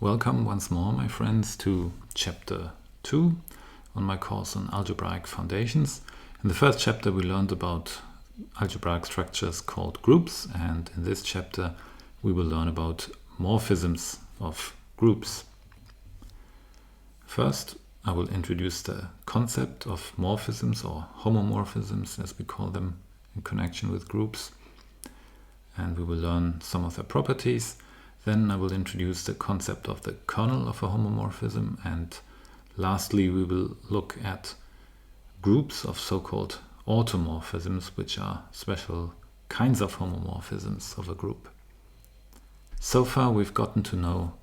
Welcome once more, my friends, to chapter 2 on my course on algebraic foundations. In the first chapter we learned about algebraic structures called groups, and in this chapter we will learn about morphisms of groups. First, I will introduce the concept of morphisms, or homomorphisms as we call them in connection with groups, and we will learn some of their properties. Then I will introduce the concept of the kernel of a homomorphism, and lastly we will look at groups of so-called automorphisms, which are special kinds of homomorphisms of a group. So far we've gotten to know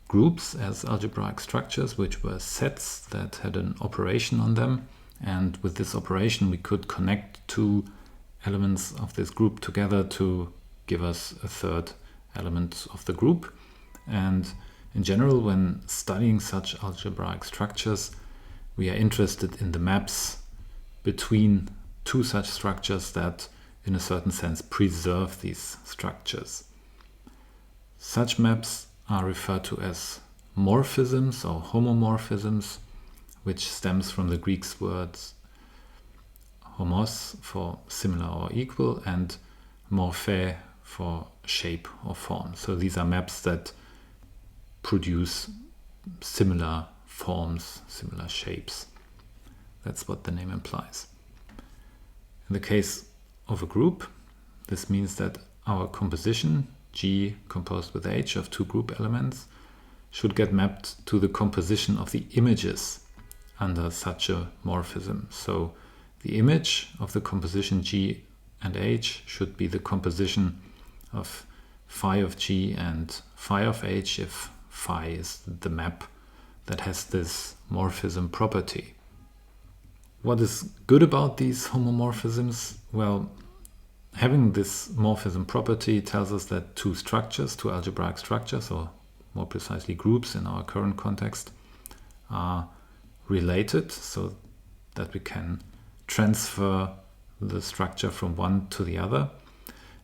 groups as algebraic structures, which were sets that had an operation on them, and with this operation we could connect two elements of this group together to give us a third element of the group. And in general, when studying such algebraic structures, we are interested in the maps between two such structures that in a certain sense preserve these structures. Such maps are referred to as morphisms or homomorphisms, which stems from the Greek words homos for similar or equal and morphe for shape or form. So these are maps that produce similar forms, similar shapes. That's what the name implies. In the case of a group, this means that our composition, G composed with H of two group elements, should get mapped to the composition of the images under such a morphism. So the image of the composition G and H should be the composition of phi of G and phi of H if phi is the map that has this morphism property. What is good about these homomorphisms? Well, having this morphism property tells us that two structures, two algebraic structures, or more precisely groups in our current context, are related so that we can transfer the structure from one to the other.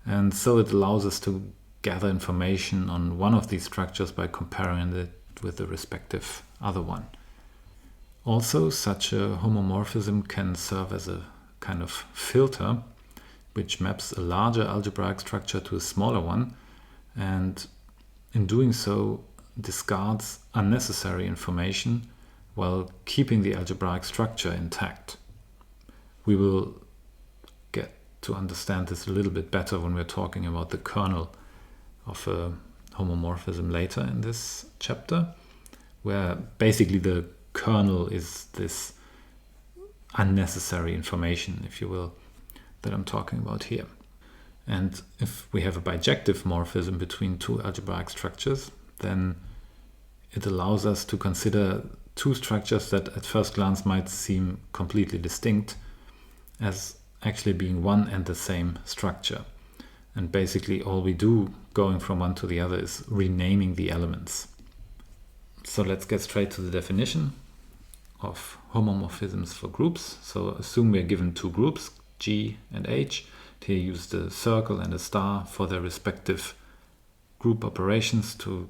And so it allows us to gather information on one of these structures by comparing it with the respective other one. Also, such a homomorphism can serve as a kind of filter which maps a larger algebraic structure to a smaller one, and in doing so discards unnecessary information while keeping the algebraic structure intact. We will get to understand this a little bit better when we're talking about the kernel of a homomorphism later in this chapter, where basically the kernel is this unnecessary information, if you will, that I'm talking about here. And if we have a bijective morphism between two algebraic structures, then it allows us to consider two structures that at first glance might seem completely distinct as actually being one and the same structure. And basically all we do going from one to the other is renaming the elements. So let's get straight to the definition of homomorphisms for groups. So assume we are given two groups, G and H. Here use the circle and a star for their respective group operations to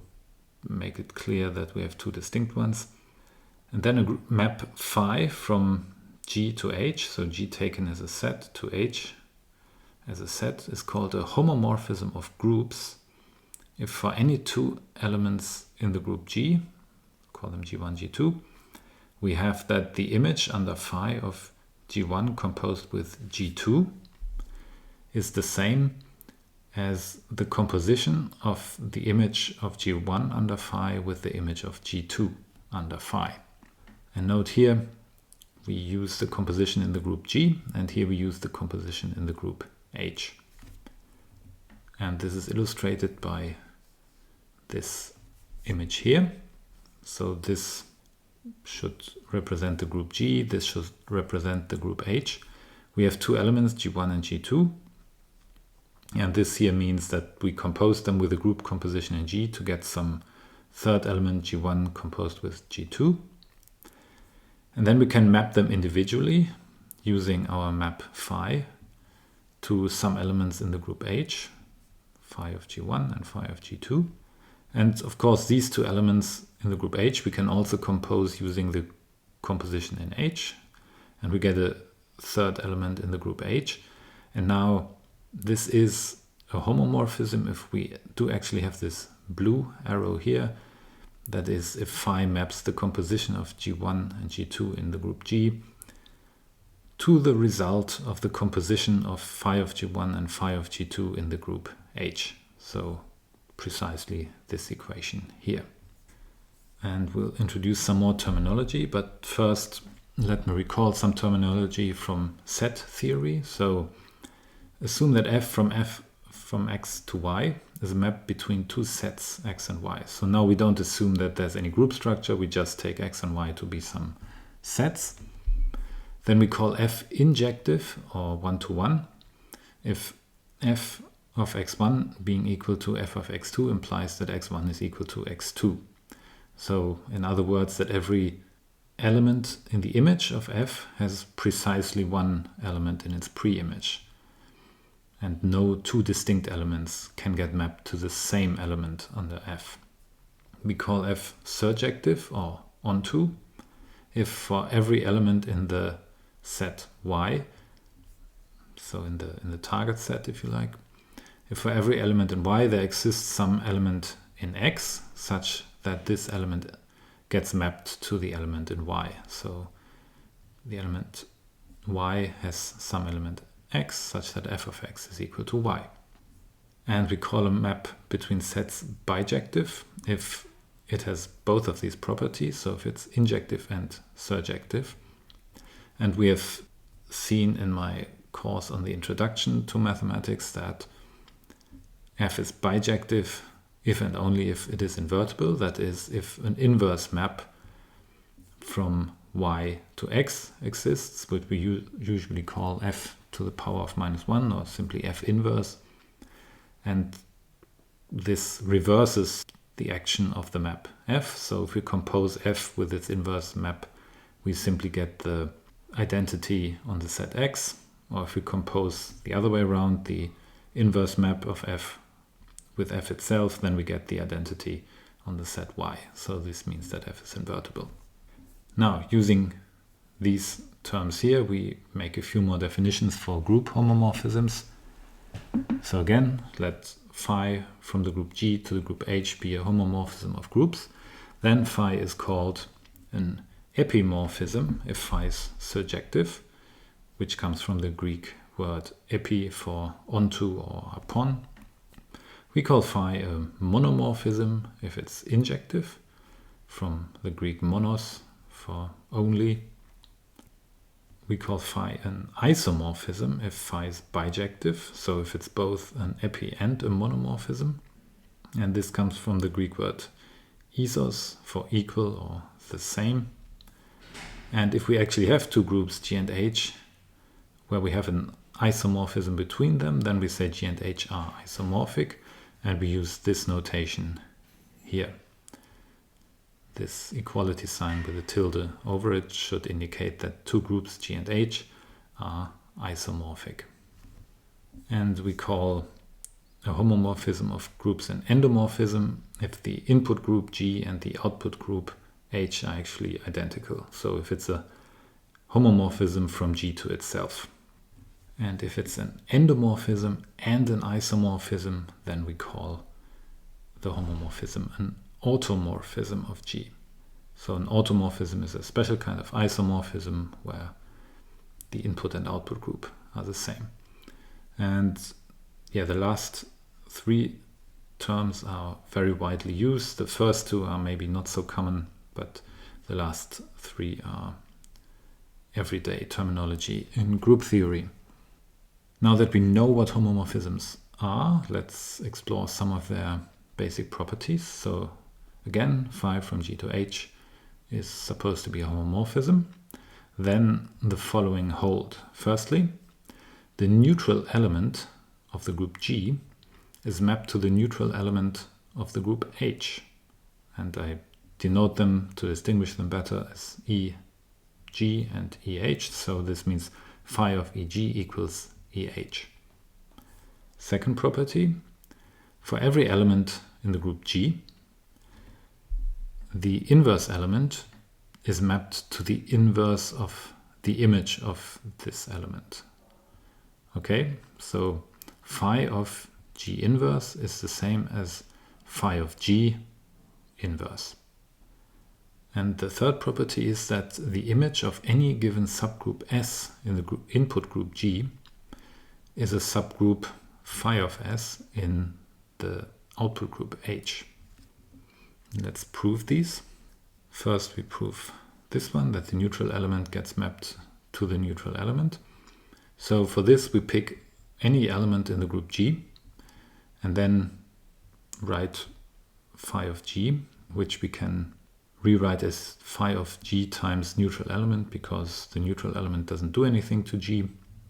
make it clear that we have two distinct ones. And then a map phi from G to H, so G taken as a set to H as a set, is called a homomorphism of groups if for any two elements in the group G, call them G1, G2, we have that the image under phi of G1 composed with G2 is the same as the composition of the image of G1 under phi with the image of G2 under phi. And note here, we use the composition in the group G, and here we use the composition in the group H. And this is illustrated by this image here. So this should represent the group G, this should represent the group H. We have two elements, G1 and G2. And this here means that we compose them with a group composition in G to get some third element, G1, composed with G2. And then we can map them individually using our map phi to some elements in the group H, phi of G1 and phi of G2. And of course, these two elements in the group H we can also compose using the composition in H, and we get a third element in the group H. And now this is a homomorphism if we do actually have this blue arrow here. That is, if phi maps the composition of G1 and G2 in the group G to the result of the composition of phi of G1 and phi of G2 in the group H. So precisely this equation here. And we'll introduce some more terminology, but first let me recall some terminology from set theory. So assume that f from x to y is a map between two sets x and y. So now we don't assume that there's any group structure, we just take x and y to be some sets. Then we call f injective or one-to-one if f of x1 being equal to f of x2 implies that x1 is equal to x2. So in other words, that every element in the image of f has precisely one element in its pre-image. And no two distinct elements can get mapped to the same element under f. We call f surjective or onto if for every element in the set y, so in the target set if you like, if for every element in y there exists some element in x such that this element gets mapped to the element in y. So the element y has some element x such that f of x is equal to y. And we call a map between sets bijective if it has both of these properties, so if it's injective and surjective. And we have seen in my course on the introduction to mathematics that f is bijective if and only if it is invertible, that is, if an inverse map from y to x exists, which we usually call f to the power of -1 or simply f inverse, and this reverses the action of the map f. So if we compose f with its inverse map, we simply get the identity on the set x, or if we compose the other way around, the inverse map of f with f itself, then we get the identity on the set y. So this means that f is invertible. Now, using these terms here, we make a few more definitions for group homomorphisms. So again, let phi from the group G to the group H be a homomorphism of groups. Then phi is called an epimorphism if phi is surjective, which comes from the Greek word epi for onto or upon. We call phi a monomorphism if it's injective, from the Greek monos for only. We call phi an isomorphism if phi is bijective, so if it's both an epi and a monomorphism. And this comes from the Greek word isos for equal or the same. And if we actually have two groups, G and H, where we have an isomorphism between them, then we say G and H are isomorphic, and we use this notation here. This equality sign with a tilde over it should indicate that two groups, G and H, are isomorphic. And we call a homomorphism of groups an endomorphism if the input group G and the output group H are actually identical. So if it's a homomorphism from G to itself. And if it's an endomorphism and an isomorphism, then we call the homomorphism an automorphism of G. So an automorphism is a special kind of isomorphism where the input and output group are the same. And yeah, the last three terms are very widely used. The first two are maybe not so common, but the last three are everyday terminology in group theory. Now that we know what homomorphisms are, let's explore some of their basic properties. So again, phi from G to H is supposed to be a homomorphism. Then the following hold. Firstly, the neutral element of the group G is mapped to the neutral element of the group H. And I denote them to distinguish them better as EG and EH. So this means phi of EG equals EH. Second property, for every element in the group G, the inverse element is mapped to the inverse of the image of this element. Okay, so phi of G inverse is the same as phi of G inverse. And the third property is that the image of any given subgroup S in the group input group G is a subgroup phi of S in the output group H. Let's prove these. First we prove this one, that the neutral element gets mapped to the neutral element. So for this we pick any element in the group G and then write phi of G, which we can rewrite as phi of G times neutral element, because the neutral element doesn't do anything to G,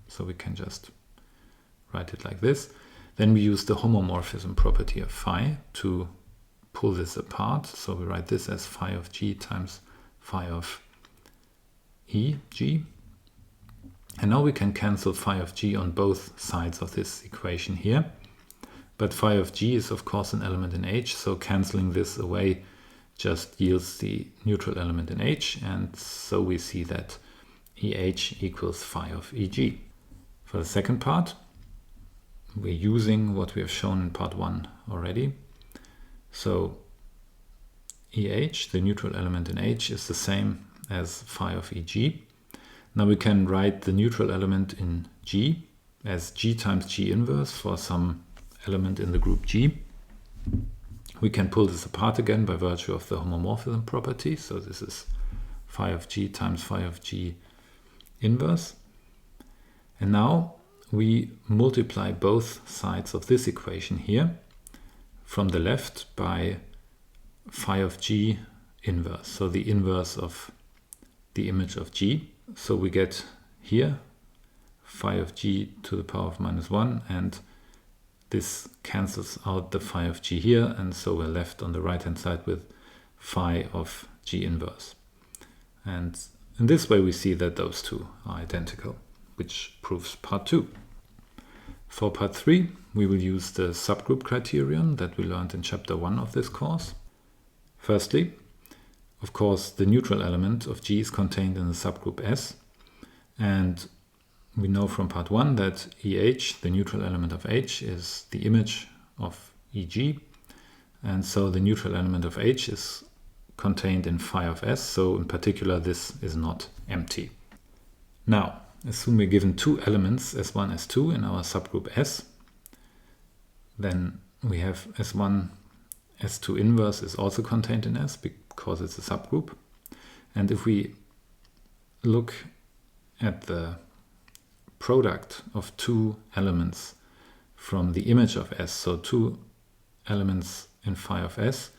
so we can just write it like this. Then we use the homomorphism property of phi to pull this apart, so we write this as phi of G times phi of G. And now we can cancel phi of G on both sides of this equation here. But phi of G is of course an element in H, so cancelling this away just yields the neutral element in H, and so we see that EH equals phi of EG. For the second part, we're using what we have shown in part 1 already. So EH, the neutral element in H, is the same as phi of EG. Now we can write the neutral element in G as G times G inverse for some element in the group G. We can pull this apart again by virtue of the homomorphism property. So this is phi of G times phi of G inverse. And now we multiply both sides of this equation here from the left by phi of G inverse. So the inverse of the image of G. So we get here phi of G to the power of minus 1, and this cancels out the phi of G here, and so we're left on the right hand side with phi of G inverse. And in this way we see that those two are identical, which proves part 2. For part 3 we will use the subgroup criterion that we learned in chapter 1 of this course. Firstly, of course, the neutral element of G is contained in the subgroup S, and we know from part 1 that EH, the neutral element of H, is the image of EG, and so the neutral element of H is contained in phi of S, so in particular this is not empty. Now, assume we're given two elements, S1, S2, in our subgroup S, then we have S1, S2 inverse is also contained in S because it's a subgroup. And if we look at the product of two elements from the image of S, so two elements in phi of S,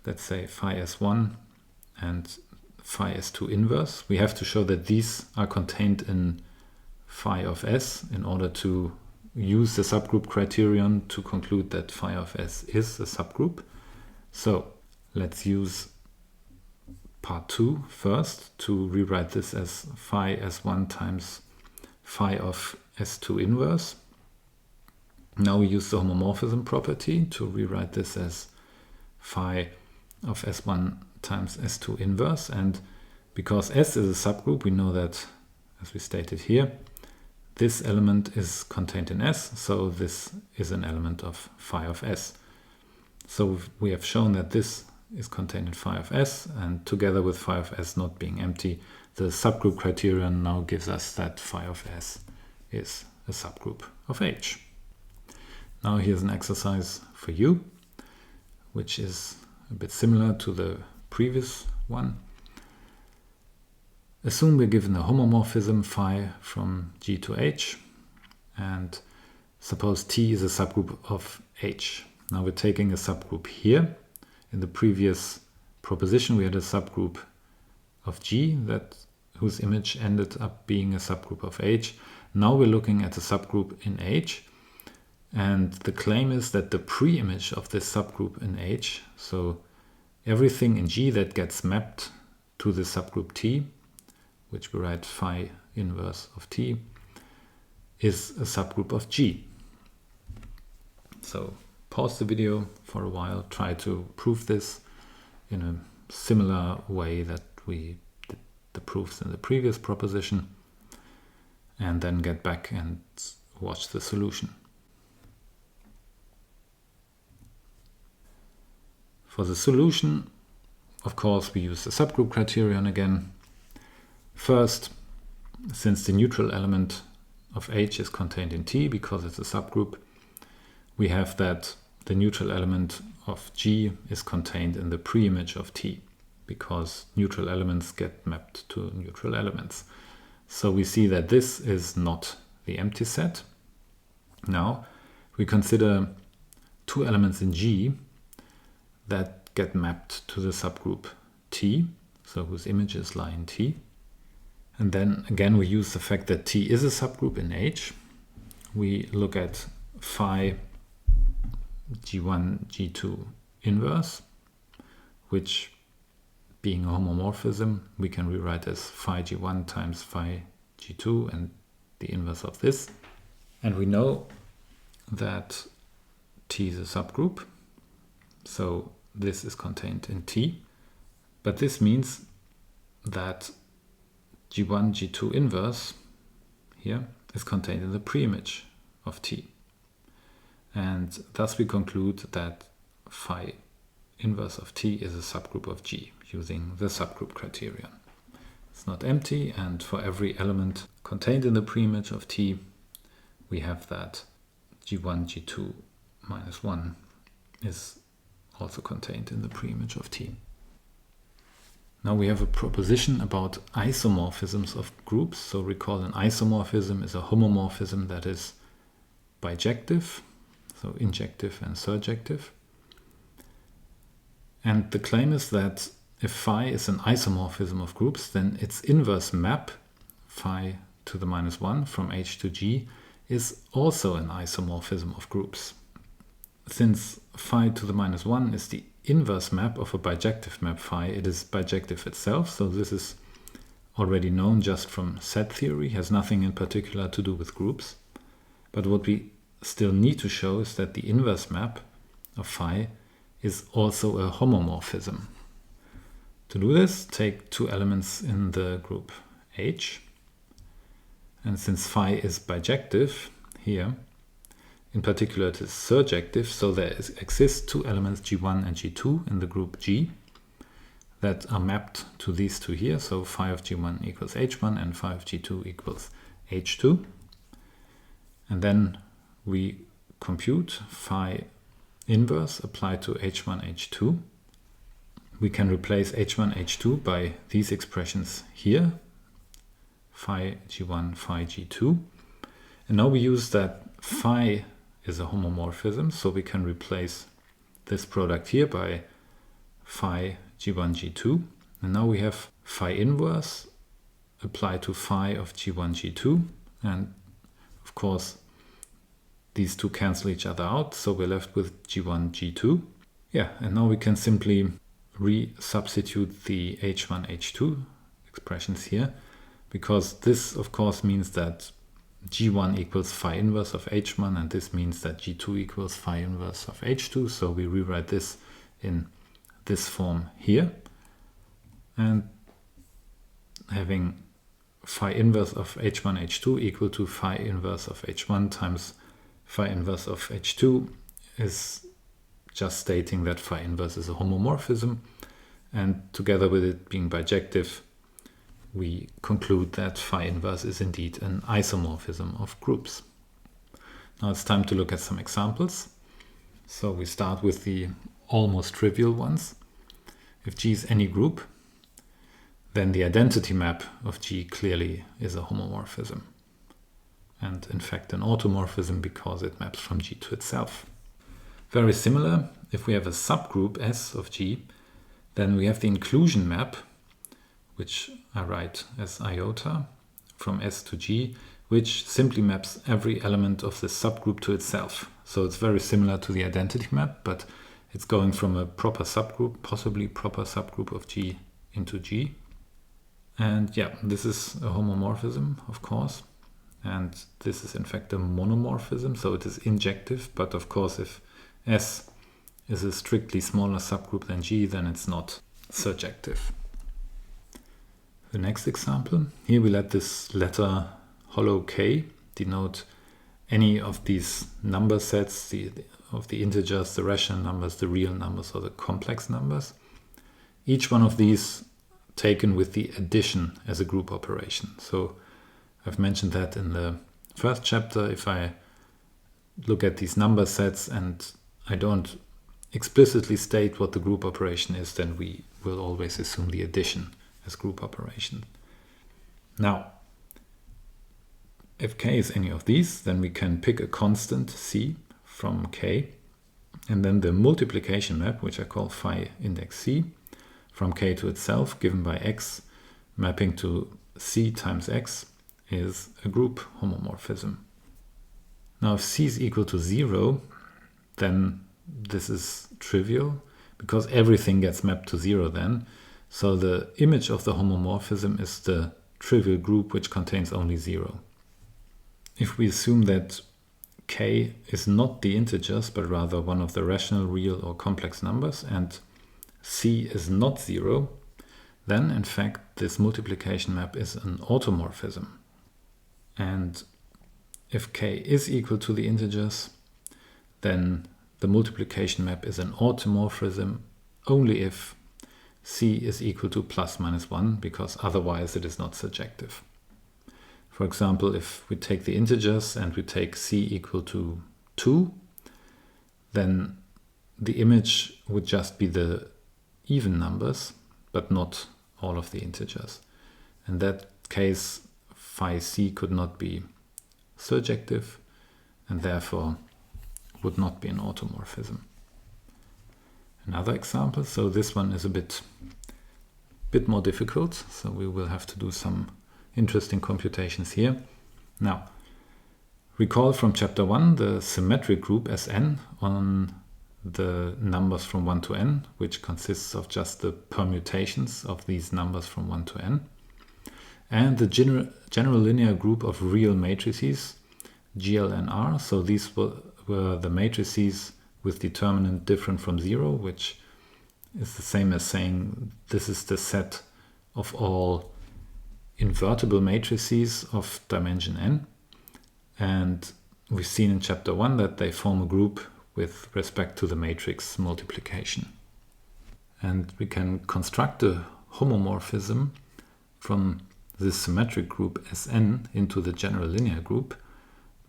let's say phi S1 and phi S2 inverse, we have to show that these are contained in phi of S in order to use the subgroup criterion to conclude that phi of S is a subgroup. So let's use part 2 first to rewrite this as phi S1 times phi of S2 inverse. Now we use the homomorphism property to rewrite this as phi of S1 times S2 inverse, and because S is a subgroup, we know that, as we stated here, this element is contained in S, so this is an element of phi of S. So we have shown that this is contained in phi of S, and together with phi of S not being empty, the subgroup criterion now gives us that phi of S is a subgroup of H. Now here's an exercise for you, which is a bit similar to the previous one. Assume we're given a homomorphism phi from G to H, and suppose T is a subgroup of H. Now we're taking a subgroup here. In the previous proposition we had a subgroup of G whose image ended up being a subgroup of H. Now we're looking at a subgroup in H, and the claim is that the pre-image of this subgroup in H, so everything in G that gets mapped to the subgroup T, which we write phi inverse of T, is a subgroup of G. So pause the video for a while, try to prove this, in a similar way that we did the proofs in the previous proposition, and then get back and watch the solution. For the solution, of course, we use the subgroup criterion again. First, since the neutral element of H is contained in T because it's a subgroup, we have that the neutral element of G is contained in the preimage of T because neutral elements get mapped to neutral elements. So we see that this is not the empty set. Now we consider two elements in G that get mapped to the subgroup T, so whose images lie in T. And then again we use the fact that T is a subgroup in H. We look at phi G1, G2 inverse, which being a homomorphism, we can rewrite as phi G1 times phi G2 and the inverse of this. And we know that T is a subgroup, so this is contained in T. But this means that G1, G2 inverse here is contained in the preimage of T. And thus we conclude that phi inverse of T is a subgroup of G using the subgroup criterion. It's not empty, and for every element contained in the preimage of T, we have that G1, G2 minus 1 is also contained in the preimage of T. Now we have a proposition about isomorphisms of groups. So recall an isomorphism is a homomorphism that is bijective, so injective and surjective. And the claim is that if phi is an isomorphism of groups, then its inverse map, phi to the minus 1 from H to G, is also an isomorphism of groups. Since phi to the minus 1 is the inverse map of a bijective map phi, it is bijective itself, so this is already known just from set theory, has nothing in particular to do with groups. But what we still need to show is that the inverse map of phi is also a homomorphism. To do this, take two elements in the group H, and since phi is bijective here, in particular it is surjective, so there exist two elements G1 and G2 in the group G that are mapped to these two here, so phi of G1 equals H1 and phi of G2 equals H2. And then we compute phi inverse applied to H1, H2. We can replace H1, H2 by these expressions here, phi G1, phi G2. And now we use that phi is a homomorphism, so we can replace this product here by phi G1, G2. And now we have phi inverse applied to phi of G1, G2. And of course, these two cancel each other out, so we're left with G1, G2. Yeah, and now we can simply re-substitute the H1, H2 expressions here, because this, of course, means that G1 equals phi inverse of H1, and this means that G2 equals phi inverse of H2, so we rewrite this in this form here. And having phi inverse of H1, H2 equal to phi inverse of H1 times phi inverse of H2 is just stating that phi inverse is a homomorphism, and together with it being bijective, we conclude that phi inverse is indeed an isomorphism of groups. Now it's time to look at some examples. So we start with the almost trivial ones. If G is any group, then the identity map of G clearly is a homomorphism, and in fact an automorphism because it maps from G to itself. Very similar, if we have a subgroup S of G, then we have the inclusion map, which I write as iota from S to G, which simply maps every element of the subgroup to itself. So it's very similar to the identity map, but it's going from a proper subgroup, possibly proper subgroup of G into G. And yeah, this is a homomorphism, of course. And this is in fact a monomorphism, so it is injective, but of course if S is a strictly smaller subgroup than G, then it's not surjective. The next example, here we let this letter hollow k denote any of these number sets, of the integers, the rational numbers, the real numbers, or the complex numbers. Each one of these taken with the addition as a group operation. So I've mentioned that in the first chapter. If I look at these number sets and I don't explicitly state what the group operation is, then we will always assume the addition as group operation. Now, if k is any of these, then we can pick a constant c from k, and then the multiplication map, which I call phi index c, from k to itself, given by x, mapping to c times x, is a group homomorphism. Now, if c is equal to 0, then this is trivial, because everything gets mapped to 0 then. So the image of the homomorphism is the trivial group which contains only 0. If we assume that k is not the integers, but rather one of the rational, real, or complex numbers, and c is not 0, then in fact this multiplication map is an automorphism. And if k is equal to the integers, then the multiplication map is an automorphism only if c is equal to plus minus 1, because otherwise it is not surjective. For example, if we take the integers and we take c equal to 2, then the image would just be the even numbers, but not all of the integers. In that case, phi c could not be surjective and therefore would not be an automorphism. Another example, so this one is a bit more difficult, so we will have to do some interesting computations here. Now, recall from chapter 1 the symmetric group Sn on the numbers from 1 to n, which consists of just the permutations of these numbers from 1 to n, and the general linear group of real matrices, GL and R. So these were the matrices with determinant different from 0, which is the same as saying this is the set of all invertible matrices of dimension n. And we've seen in chapter 1 that they form a group with respect to the matrix multiplication. And we can construct a homomorphism from this symmetric group Sn into the general linear group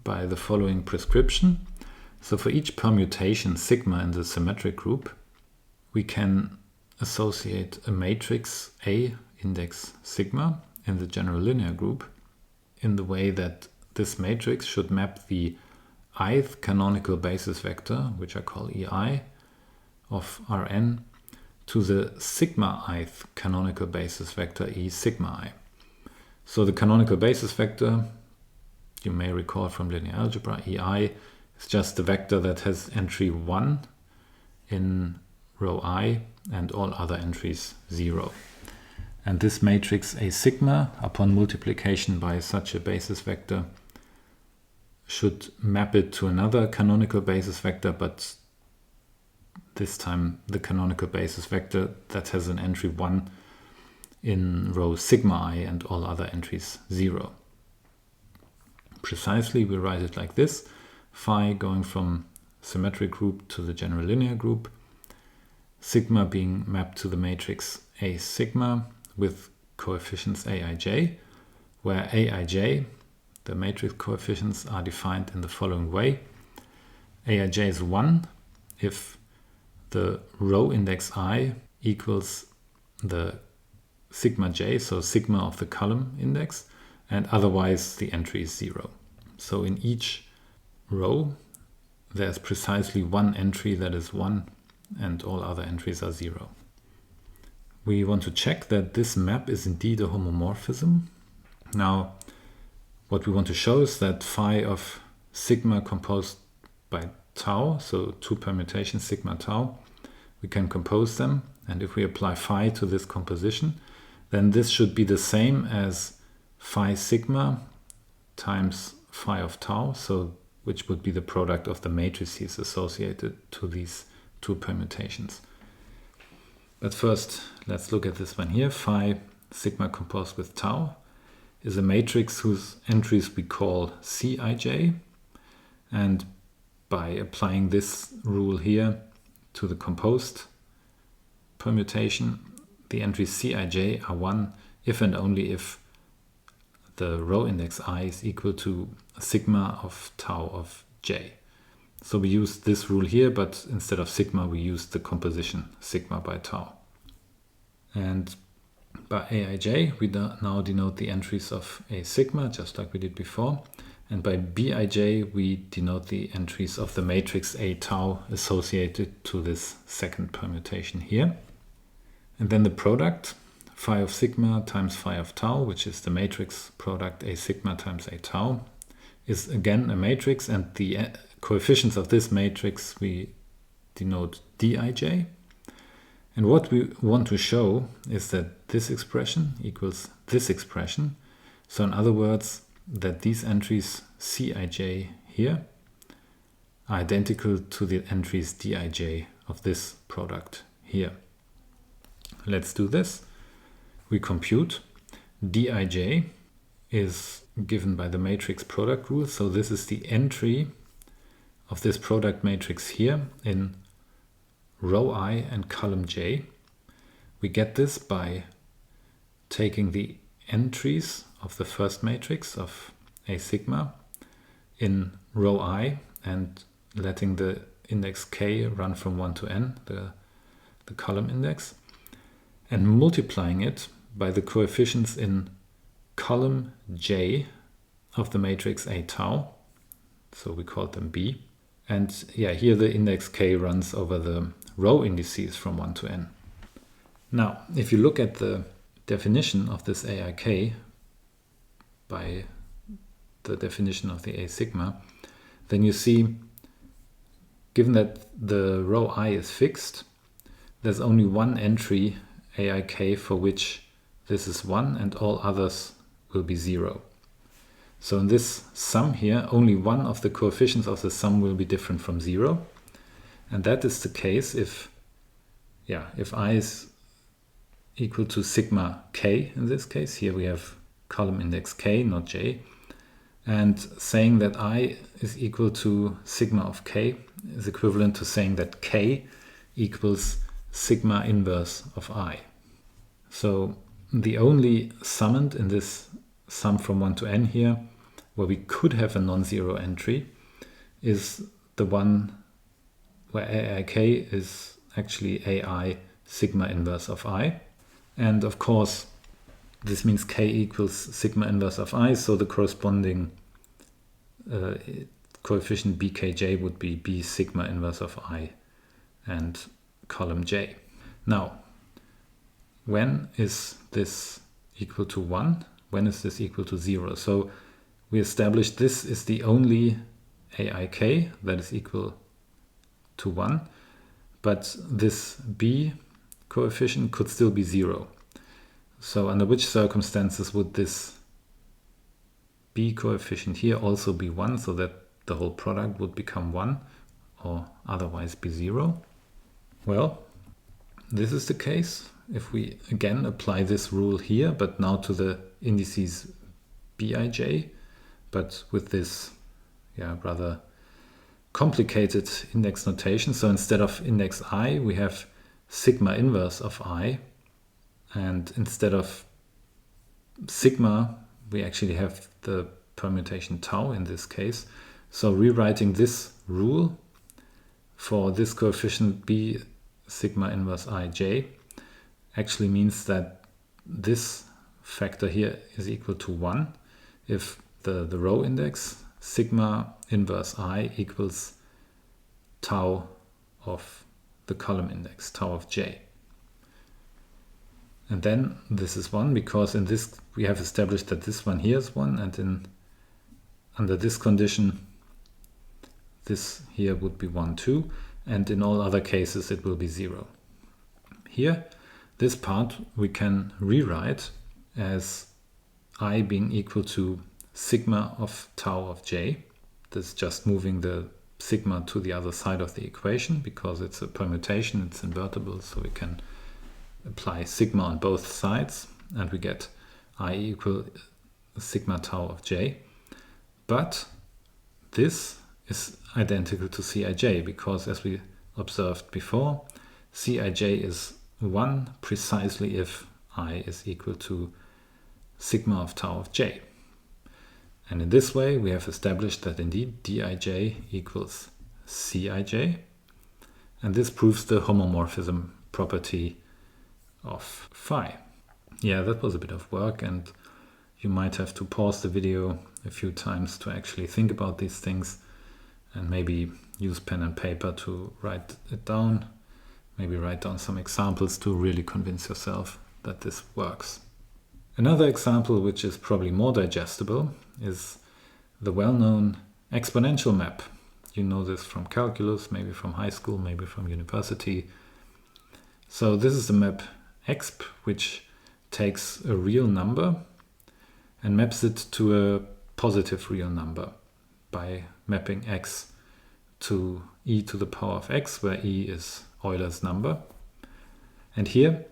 by the following prescription. So for each permutation sigma in the symmetric group, we can associate a matrix A index sigma in the general linear group in the way that this matrix should map the ith canonical basis vector, which I call EI, of Rn to the sigma ith canonical basis vector E sigma I. So the canonical basis vector, you may recall from linear algebra, EI is just the vector that has entry 1 in row I and all other entries 0. And this matrix A sigma, upon multiplication by such a basis vector, should map it to another canonical basis vector, but this time the canonical basis vector that has an entry 1 in row sigma I and all other entries 0. Precisely, we write it like this: phi going from symmetric group to the general linear group, sigma being mapped to the matrix A sigma with coefficients Aij, where Aij, the matrix coefficients, are defined in the following way. Aij is 1 if the row index I equals the sigma j, so sigma of the column index, and otherwise the entry is 0. So in each row there's precisely one entry that is 1 and all other entries are 0. We want to check that this map is indeed a homomorphism. Now, what we want to show is that phi of sigma composed by tau, so two permutations sigma tau, we can compose them, and if we apply phi to this composition, then this should be the same as phi sigma times phi of tau, so which would be the product of the matrices associated to these two permutations. But first, let's look at this one here. Phi sigma composed with tau is a matrix whose entries we call Cij. And by applying this rule here to the composed permutation, the entries Cij are 1 if and only if the row index I is equal to sigma of tau of j. So we use this rule here, but instead of sigma we use the composition sigma by tau. And by Aij we now denote the entries of A sigma, just like we did before. And by Bij we denote the entries of the matrix A tau associated to this second permutation here. And then the product, phi of sigma times phi of tau, which is the matrix product A sigma times A tau, is again a matrix, and the coefficients of this matrix we denote Dij. And what we want to show is that this expression equals this expression. So in other words, that these entries Cij here are identical to the entries Dij of this product here. Let's do this. We compute. Dij is given by the matrix product rule. So this is the entry of this product matrix here in row I and column j. We get this by taking the entries of the first matrix of A sigma in row I and letting the index k run from 1 to n, the column index, and multiplying it by the coefficients in column j of the matrix A tau. So we call them B. And yeah, here the index k runs over the row indices from 1 to n. Now, if you look at the definition of this Aik by the definition of the A sigma, then you see, given that the row I is fixed, there's only one entry Aik for which this is 1 and all others will be 0. So in this sum here, only one of the coefficients of the sum will be different from 0. And that is the case if I is equal to sigma k in this case. Here we have column index k, not j. And saying that I is equal to sigma of k is equivalent to saying that k equals sigma inverse of I. So the only summand in this sum from 1 to n here, where we could have a non-zero entry, is the one where Aik is actually Ai sigma inverse of I. And of course, this means k equals sigma inverse of I, so the corresponding coefficient bkj would be b sigma inverse of I and column j. Now, when is this equal to 1? When is this equal to 0? So we established this is the only Aik that is equal to 1, but this b coefficient could still be 0. So under which circumstances would this b coefficient here also be 1, so that the whole product would become 1 or otherwise be 0? Well, this is the case if we again apply this rule here, but now to the indices Bij, but with this rather complicated index notation. So instead of index I, we have sigma inverse of I, and instead of sigma, we actually have the permutation tau in this case. So rewriting this rule for this coefficient b sigma inverse ij actually means that this factor here is equal to 1 if the row index sigma inverse I equals tau of the column index, tau of j. And then this is 1 because in this we have established that this one here is 1, and under this condition this here would be 1 too, and in all other cases it will be 0. Here, this part we can rewrite as I being equal to sigma of tau of j. This is just moving the sigma to the other side of the equation because it's a permutation, it's invertible, so we can apply sigma on both sides and we get I equal sigma tau of j. But this is identical to Cij because, as we observed before, Cij is 1 precisely if I is equal to sigma of tau of j. And in this way we have established that indeed Dij equals Cij, and this proves the homomorphism property of phi. Yeah, that was a bit of work, and you might have to pause the video a few times to actually think about these things and maybe use pen and paper to write it down. Maybe write down some examples to really convince yourself that this works. Another example, which is probably more digestible, is the well-known exponential map. You know this from calculus, maybe from high school, maybe from university. So this is the map exp, which takes a real number and maps it to a positive real number by mapping x to e to the power of x, where e is Euler's number. And here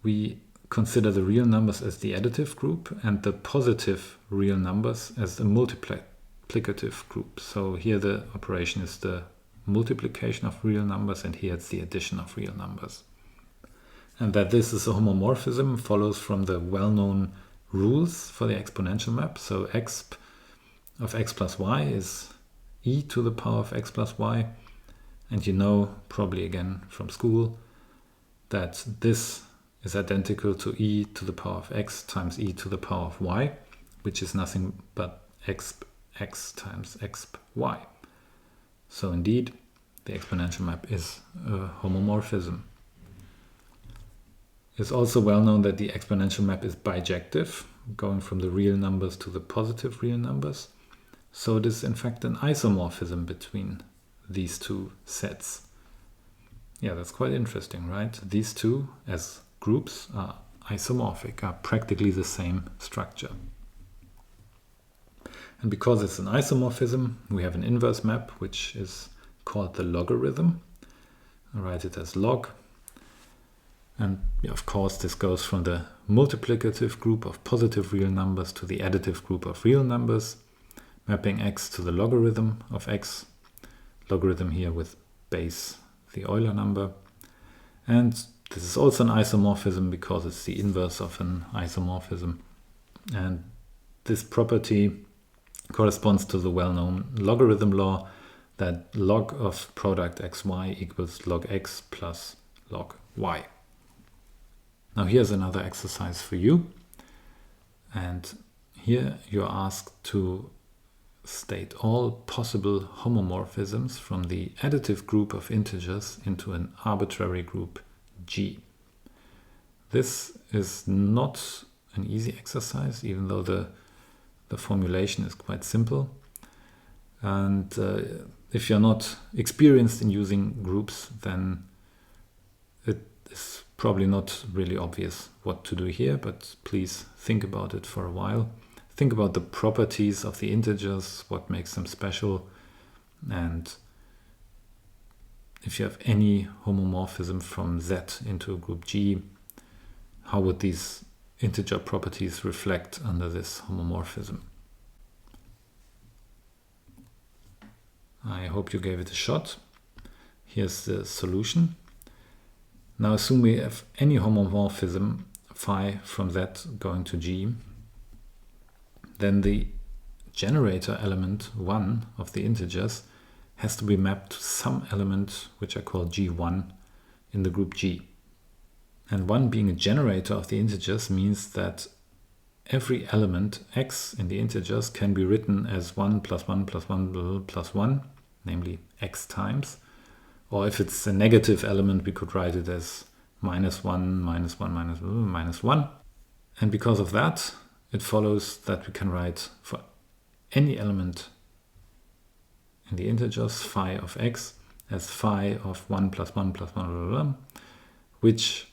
we consider the real numbers as the additive group and the positive real numbers as the multiplicative group. So here the operation is the multiplication of real numbers and here it's the addition of real numbers. And that this is a homomorphism follows from the well-known rules for the exponential map. So exp of x plus y is e to the power of x plus y. And you know, probably again from school, that this is identical to e to the power of x times e to the power of y, which is nothing but exp x times exp y. So indeed, the exponential map is a homomorphism. It's also well known that the exponential map is bijective, going from the real numbers to the positive real numbers. So it is in fact an isomorphism between these two sets. Yeah, that's quite interesting, right? These two as groups are isomorphic, are practically the same structure. And because it's an isomorphism, we have an inverse map, which is called the logarithm. I write it as log. And yeah, of course, this goes from the multiplicative group of positive real numbers to the additive group of real numbers, mapping x to the logarithm of x, logarithm here with base the Euler number. And this is also an isomorphism because it's the inverse of an isomorphism. And this property corresponds to the well-known logarithm law that log of product xy equals log x plus log y. Now here's another exercise for you. And here you're asked to state all possible homomorphisms from the additive group of integers into an arbitrary group G. This is not an easy exercise, even though the formulation is quite simple. And if you're not experienced in using groups, then it is probably not really obvious what to do here, but please think about it for a while. Think about the properties of the integers, what makes them special, and if you have any homomorphism from Z into a group G, how would these integer properties reflect under this homomorphism? I hope you gave it a shot. Here's the solution. Now assume we have any homomorphism phi from Z going to G, then the generator element 1 of the integers has to be mapped to some element which I call G1 in the group G. And 1 being a generator of the integers means that every element x in the integers can be written as 1 plus 1 plus 1 plus 1, namely x times. Or if it's a negative element, we could write it as minus 1, minus 1, minus 1. And because of that, it follows that we can write for any element in the integers phi of x as phi of 1 plus 1 plus 1, which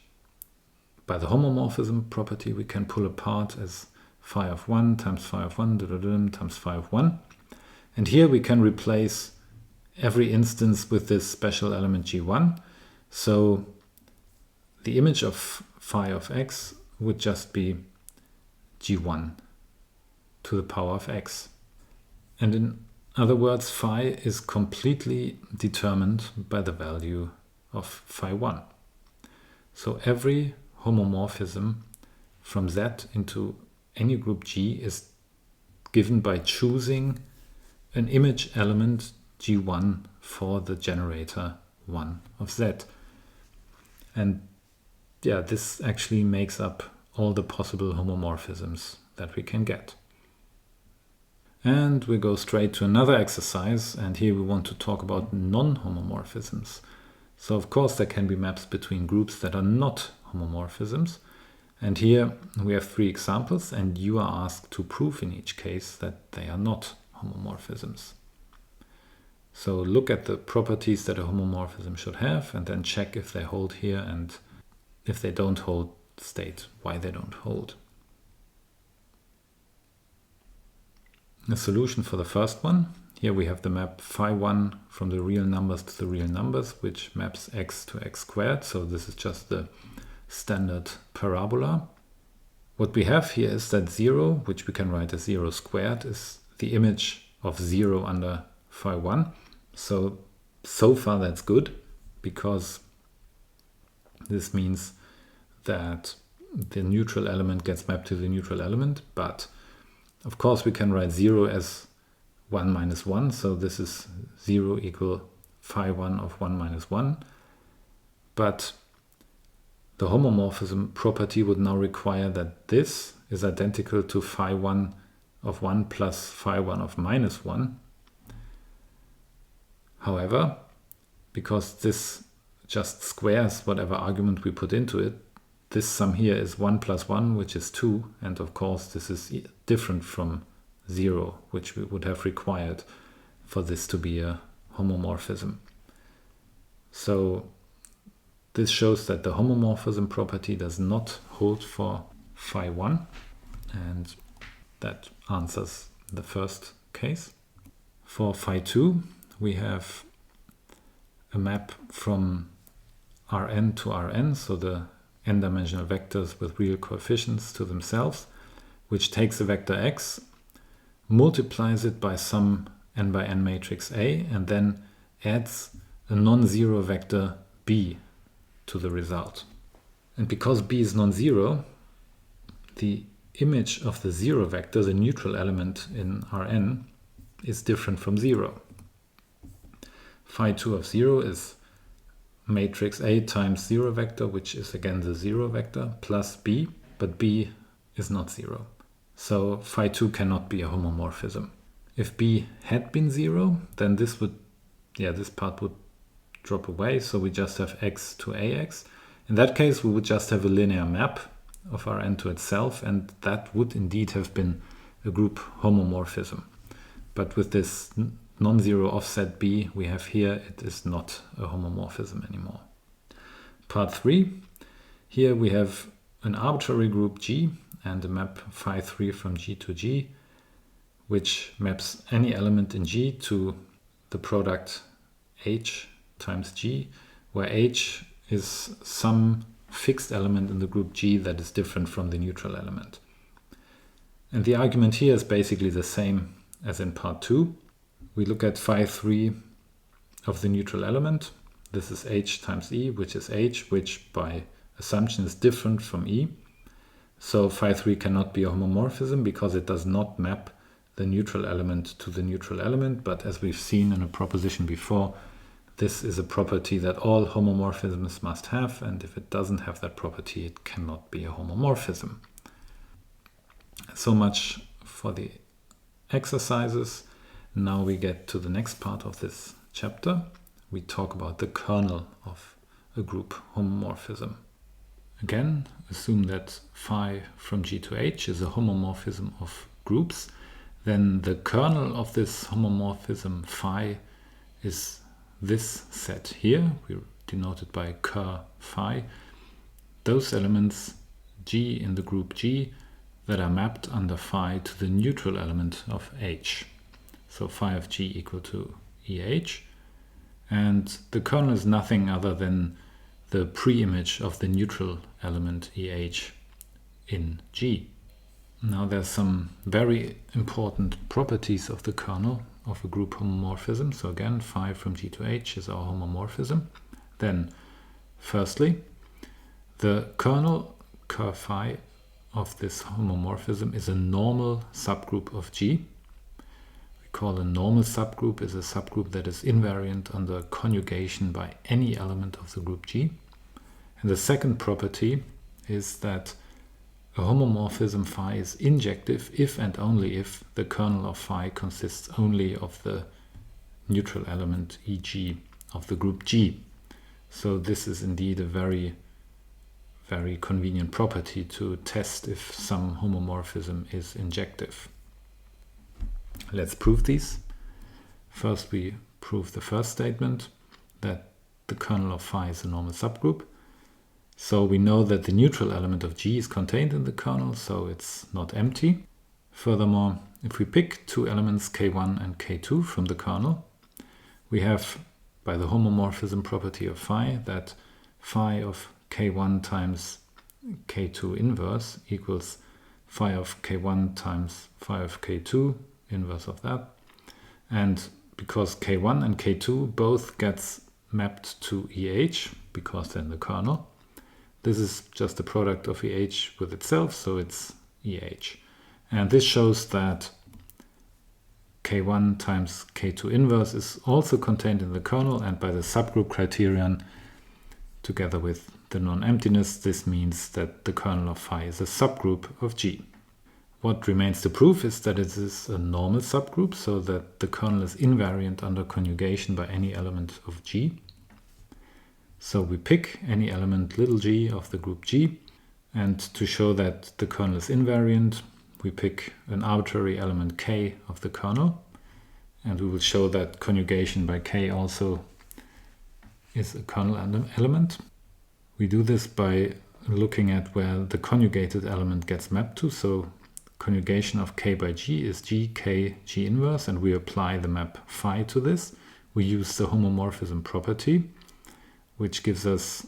by the homomorphism property we can pull apart as phi of 1 times phi of 1 times phi of 1. And here we can replace every instance with this special element G1. So the image of phi of x would just be G1 to the power of x. And in other words, phi is completely determined by the value of phi1. So every homomorphism from Z into any group G is given by choosing an image element G1 for the generator 1 of Z. And yeah, this actually makes up all the possible homomorphisms that we can get. And we go straight to another exercise, and here we want to talk about non-homomorphisms. So of course there can be maps between groups that are not homomorphisms. And here we have 3 examples, and you are asked to prove in each case that they are not homomorphisms. So look at the properties that a homomorphism should have, and then check if they hold here, and if they don't hold, state why they don't hold. The solution for the first one. Here we have the map phi1 from the real numbers to the real numbers, which maps x to x squared. So this is just the standard parabola. What we have here is that 0, which we can write as 0 squared, is the image of 0 under phi1. So far that's good, because this means that the neutral element gets mapped to the neutral element, but of course we can write 0 as 1 minus 1, so this is 0 equal phi1 of 1 minus 1. But the homomorphism property would now require that this is identical to phi1 of 1 plus phi1 of minus 1. However, because this just squares whatever argument we put into it, this sum here is 1 plus 1, which is 2, and of course this is different from 0, which we would have required for this to be a homomorphism. So this shows that the homomorphism property does not hold for phi1, and that answers the first case. For phi2, we have a map from Rn to Rn, so the n-dimensional vectors with real coefficients to themselves, which takes a vector x, multiplies it by some n by n matrix A, and then adds a non-zero vector b to the result. And because b is non-zero, the image of the zero vector, the neutral element in Rn, is different from 0. Phi2 of 0 is matrix A times 0 vector, which is again the 0 vector, plus b, but b is not 0. So phi2 cannot be a homomorphism. If b had been 0, then this part would drop away, so we just have x to ax. In that case, we would just have a linear map of Rn to itself, and that would indeed have been a group homomorphism. But with this non-zero offset b we have here, it is not a homomorphism anymore. Part 3. Here we have an arbitrary group G and a map phi3 from G to G, which maps any element in G to the product H times G, where H is some fixed element in the group G that is different from the neutral element. And the argument here is basically the same as in part 2. We look at phi3 of the neutral element. This is H times E, which is H, which by assumption is different from E. So phi3 cannot be a homomorphism because it does not map the neutral element to the neutral element. But as we've seen in a proposition before, this is a property that all homomorphisms must have, and if it doesn't have that property, it cannot be a homomorphism. So much for the exercises. Now we get to the next part of this chapter. We talk about the kernel of a group homomorphism. Again, assume that phi from G to H is a homomorphism of groups. Then the kernel of this homomorphism phi is this set here. We denote it by ker phi. Those elements G in the group G that are mapped under phi to the neutral element of H. So phi of G equal to EH. And the kernel is nothing other than the pre-image of the neutral element EH in G. Now there's some very important properties of the kernel of a group homomorphism. So again, phi from G to H is our homomorphism. Then, firstly, the kernel ker phi of this homomorphism is a normal subgroup of G. We call a normal subgroup is a subgroup that is invariant under conjugation by any element of the group G. And the second property is that a homomorphism phi is injective if and only if the kernel of phi consists only of the neutral element e.g. of the group G. So this is indeed a very convenient property to test if some homomorphism is injective. Let's prove these. First we prove the first statement, that the kernel of phi is a normal subgroup. So we know that the neutral element of G is contained in the kernel, so it's not empty. Furthermore, if we pick two elements k1 and k2 from the kernel, we have, by the homomorphism property of phi, that phi of k1 times k2 inverse equals phi of k1 times phi of k2 inverse of that. And because k1 and k2 both gets mapped to EH, because they're in the kernel, this is just a product of EH with itself, so it's EH. And this shows that k1 times k2 inverse is also contained in the kernel, and by the subgroup criterion, together with the non-emptiness, this means that the kernel of phi is a subgroup of G. What remains to prove is that it is a normal subgroup, so that the kernel is invariant under conjugation by any element of G. So we pick any element little g of the group G, and to show that the kernel is invariant, we pick an arbitrary element k of the kernel, and we will show that conjugation by k also is a kernel element. We do this by looking at where the conjugated element gets mapped to, so conjugation of k by g is g, k, g inverse, and we apply the map phi to this. We use the homomorphism property, which gives us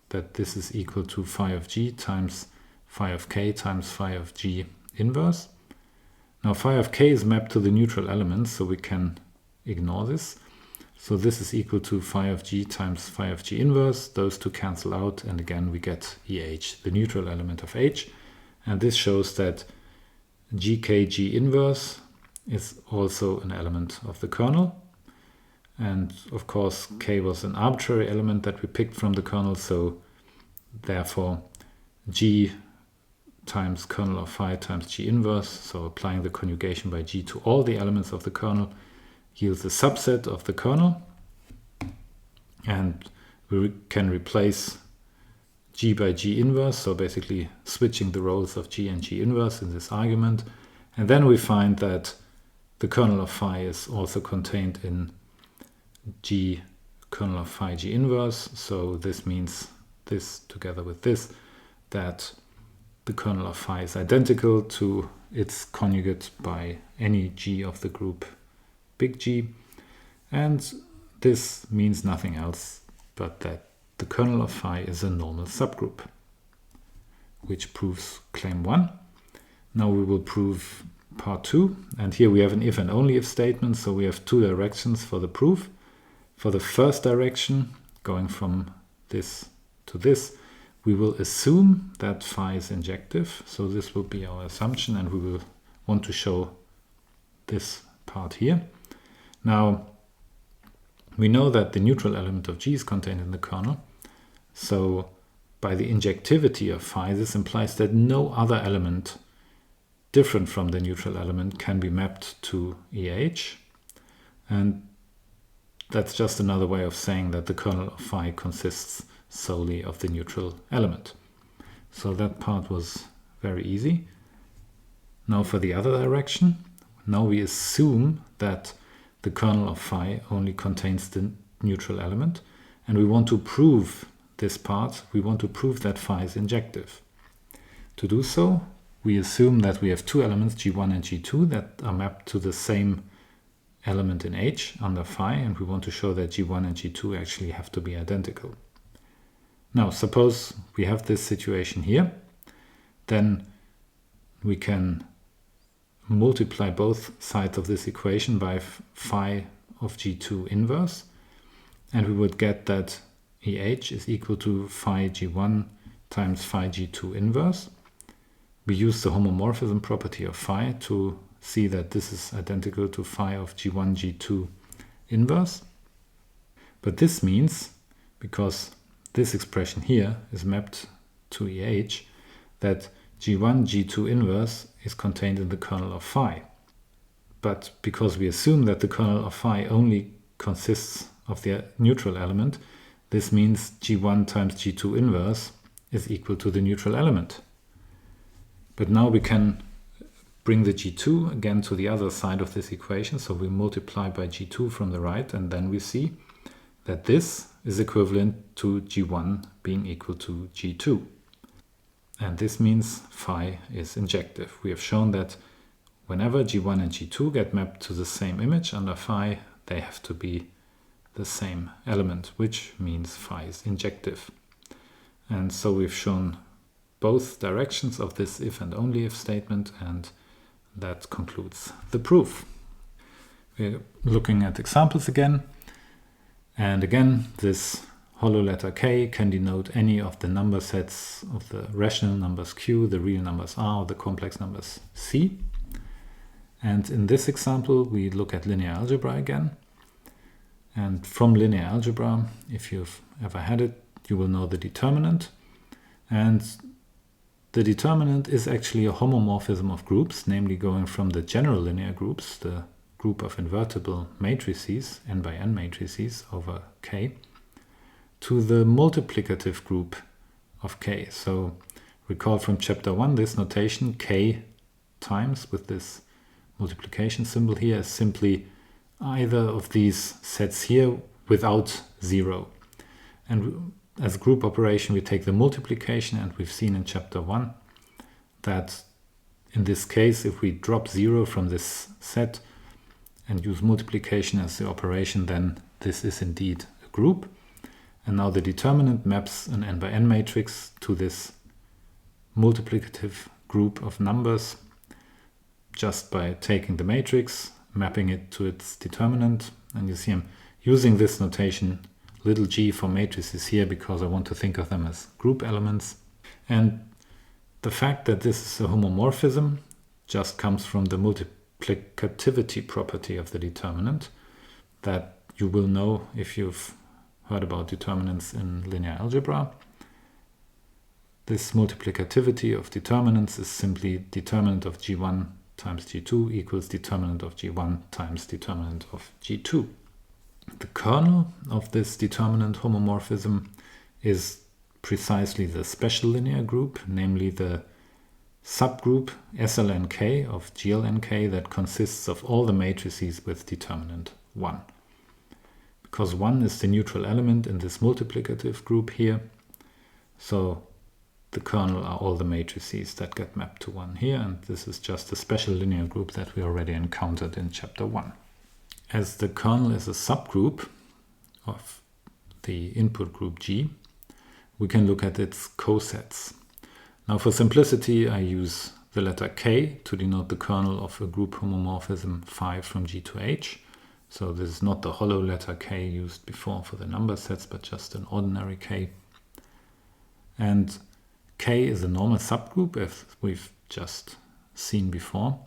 that this is equal to phi of g times phi of k times phi of g inverse. Now phi of k is mapped to the neutral element, so we can ignore this. So this is equal to phi of g times phi of g inverse. Those two cancel out, and again we get EH, the neutral element of H. And this shows that gk inverse is also an element of the kernel. And of course k was an arbitrary element that we picked from the kernel, so therefore g times kernel of phi times g inverse, so applying the conjugation by g to all the elements of the kernel, yields a subset of the kernel. And we can replace g by g inverse, so basically switching the roles of g and g inverse in this argument. And then we find that the kernel of phi is also contained in g kernel of phi g inverse, so this means this together with this, that the kernel of phi is identical to its conjugate by any g of the group big G, and this means nothing else but that the kernel of phi is a normal subgroup, which proves claim 1. Now we will prove part 2, and here we have an if and only if statement, so we have two directions for the proof. For the first direction, going from this to this, we will assume that phi is injective. So this will be our assumption, and we will want to show this part here. Now, we know that the neutral element of G is contained in the kernel. So by the injectivity of phi, this implies that no other element different from the neutral element can be mapped to EH. And that's just another way of saying that the kernel of phi consists solely of the neutral element. So that part was very easy. Now for the other direction, now we assume that the kernel of phi only contains the neutral element, and we want to prove this part. We want to prove that phi is injective. To do so, we assume that we have two elements, G1 and G2, that are mapped to the same element in H under phi, and we want to show that G1 and G2 actually have to be identical. Now, suppose we have this situation here, then we can multiply both sides of this equation by phi of G2 inverse, and we would get that EH is equal to phi G1 times phi G2 inverse. We use the homomorphism property of phi to see that this is identical to phi of G1 G2 inverse. But this means, because this expression here is mapped to EH, that G1 G2 inverse is contained in the kernel of phi. But because we assume that the kernel of phi only consists of the neutral element, this means G1 times G2 inverse is equal to the neutral element. But now we can bring the G2 again to the other side of this equation, so we multiply by G2 from the right, and then we see that this is equivalent to G1 being equal to G2. And this means phi is injective. We have shown that whenever G1 and G2 get mapped to the same image under phi, they have to be the same element, which means phi is injective. And so we've shown both directions of this if and only if statement, and that concludes the proof. We're looking at examples again. And again, this hollow letter K can denote any of the number sets of the rational numbers Q, the real numbers R, or the complex numbers C. And in this example, we look at linear algebra again. And from linear algebra, if you've ever had it, you will know the determinant. And the determinant is actually a homomorphism of groups, namely going from the general linear groups, the group of invertible matrices, n by n matrices over K, to the multiplicative group of K. So recall from chapter 1, this notation K times with this multiplication symbol here is simply either of these sets here without 0. And as a group operation, we take the multiplication, and we've seen in chapter 1 that in this case, if we drop 0 from this set and use multiplication as the operation, then this is indeed a group. And now the determinant maps an n by n matrix to this multiplicative group of numbers just by taking the matrix, mapping it to its determinant. And you see I'm using this notation little g for matrices here because I want to think of them as group elements. And the fact that this is a homomorphism just comes from the multiplicativity property of the determinant that you will know if you've heard about determinants in linear algebra. This multiplicativity of determinants is simply determinant of G1 times G2 equals determinant of G1 times determinant of G2. The kernel of this determinant homomorphism is precisely the special linear group, namely the subgroup SLNK of GLNK that consists of all the matrices with determinant 1. Because 1 is the neutral element in this multiplicative group here, so the kernel are all the matrices that get mapped to 1 here, and this is just a special linear group that we already encountered in chapter 1. As the kernel is a subgroup of the input group G, we can look at its cosets. Now for simplicity, I use the letter K to denote the kernel of a group homomorphism phi from G to H. So this is not the hollow letter K used before for the number sets, but just an ordinary K. And K is a normal subgroup, as we've just seen before.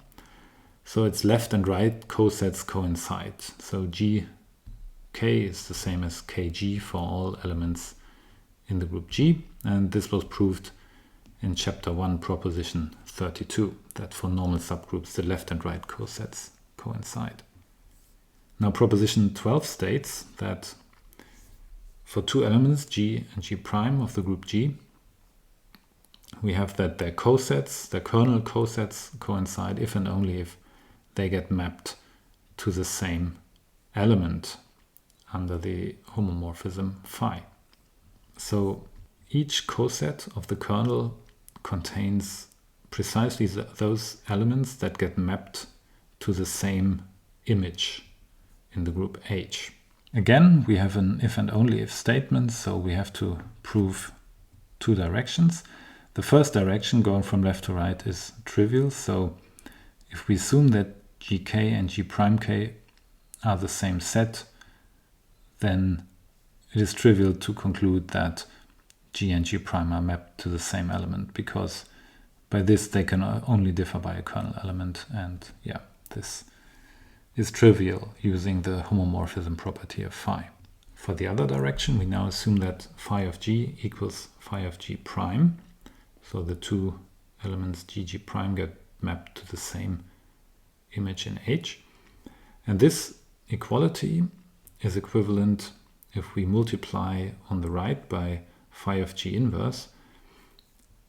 So its left and right cosets coincide. So GK is the same as KG for all elements in the group G. And this was proved in chapter 1, proposition 32, that for normal subgroups, the left and right cosets coincide. Now proposition 12 states that for two elements, G and G prime of the group G, we have that their cosets, their kernel cosets coincide if and only if they get mapped to the same element under the homomorphism phi. So each coset of the kernel contains precisely those elements that get mapped to the same image in the group H. Again, we have an if and only if statement, so we have to prove two directions. The first direction, going from left to right, is trivial. So if we assume that gk and g'(k) are the same set, then it is trivial to conclude that g and g' are mapped to the same element, because by this they can only differ by a kernel element, and yeah, this is trivial using the homomorphism property of phi. For the other direction, we now assume that phi of g equals phi of g'. So the two elements g prime get mapped to the same image in H. And this equality is equivalent if we multiply on the right by phi of g inverse,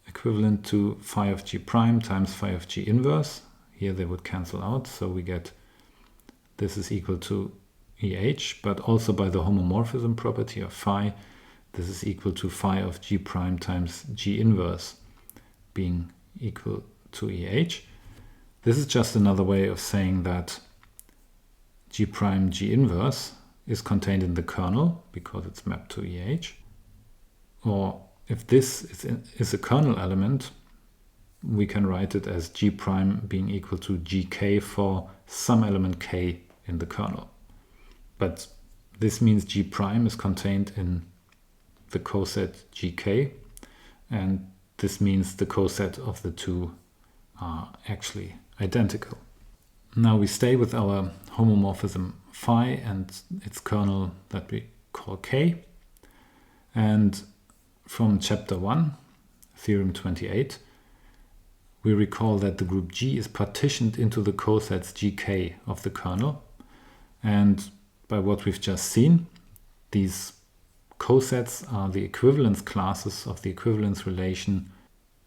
equivalent to phi of g prime times phi of g inverse. Here they would cancel out, so we get this is equal to EH, but also by the homomorphism property of phi, this is equal to phi of g prime times g inverse being equal to EH. This is just another way of saying that g prime g inverse is contained in the kernel because it's mapped to EH. Or if this is a kernel element, we can write it as g prime being equal to gk for some element k in the kernel. But this means g prime is contained in the coset gk, and this means the coset of the two are actually identical. Now we stay with our homomorphism phi and its kernel that we call k. And from chapter 1, theorem 28, we recall that the group G is partitioned into the cosets gk of the kernel. And by what we've just seen, these cosets are the equivalence classes of the equivalence relation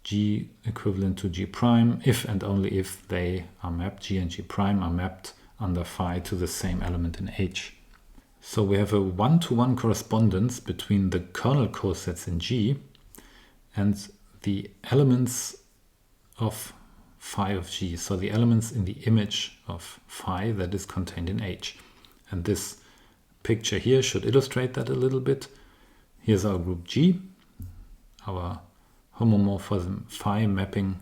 G equivalent to G prime if and only if they are mapped, G and G prime are mapped under phi to the same element in H. So we have a one-to-one correspondence between the kernel cosets in G and the elements of phi of G, so the elements in the image of phi that is contained in H. And this picture here should illustrate that a little bit. Here's our group G, our homomorphism phi mapping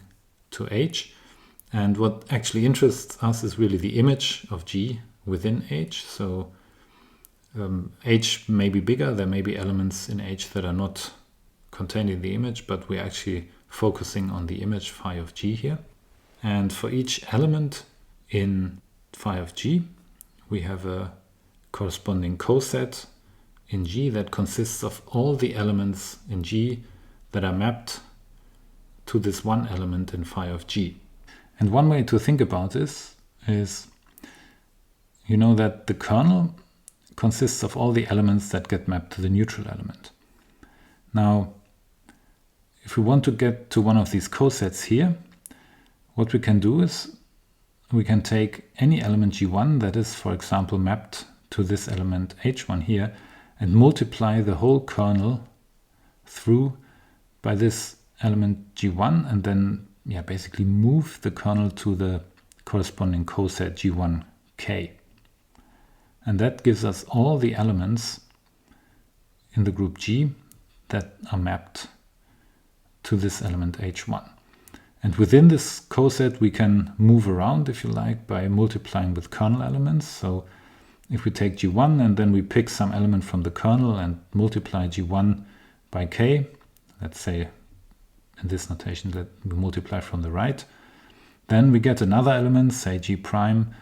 to H. And what actually interests us is really the image of G within H. So H may be bigger, there may be elements in H that are not contained in the image, but we're actually focusing on the image phi of G here. And for each element in phi of G, we have a corresponding coset in G that consists of all the elements in G that are mapped to this one element in phi of G. And one way to think about this is, you know that the kernel consists of all the elements that get mapped to the neutral element. Now, if we want to get to one of these cosets here, what we can do is we can take any element G1 that is, for example, mapped to this element H1 here and multiply the whole kernel through by this element G1 and then basically move the kernel to the corresponding coset G1k. And that gives us all the elements in the group G that are mapped to this element H1. And within this coset we can move around, if you like, by multiplying with kernel elements. So if we take G1 and then we pick some element from the kernel and multiply G1 by k, let's say in this notation that we multiply from the right, then we get another element, say G prime,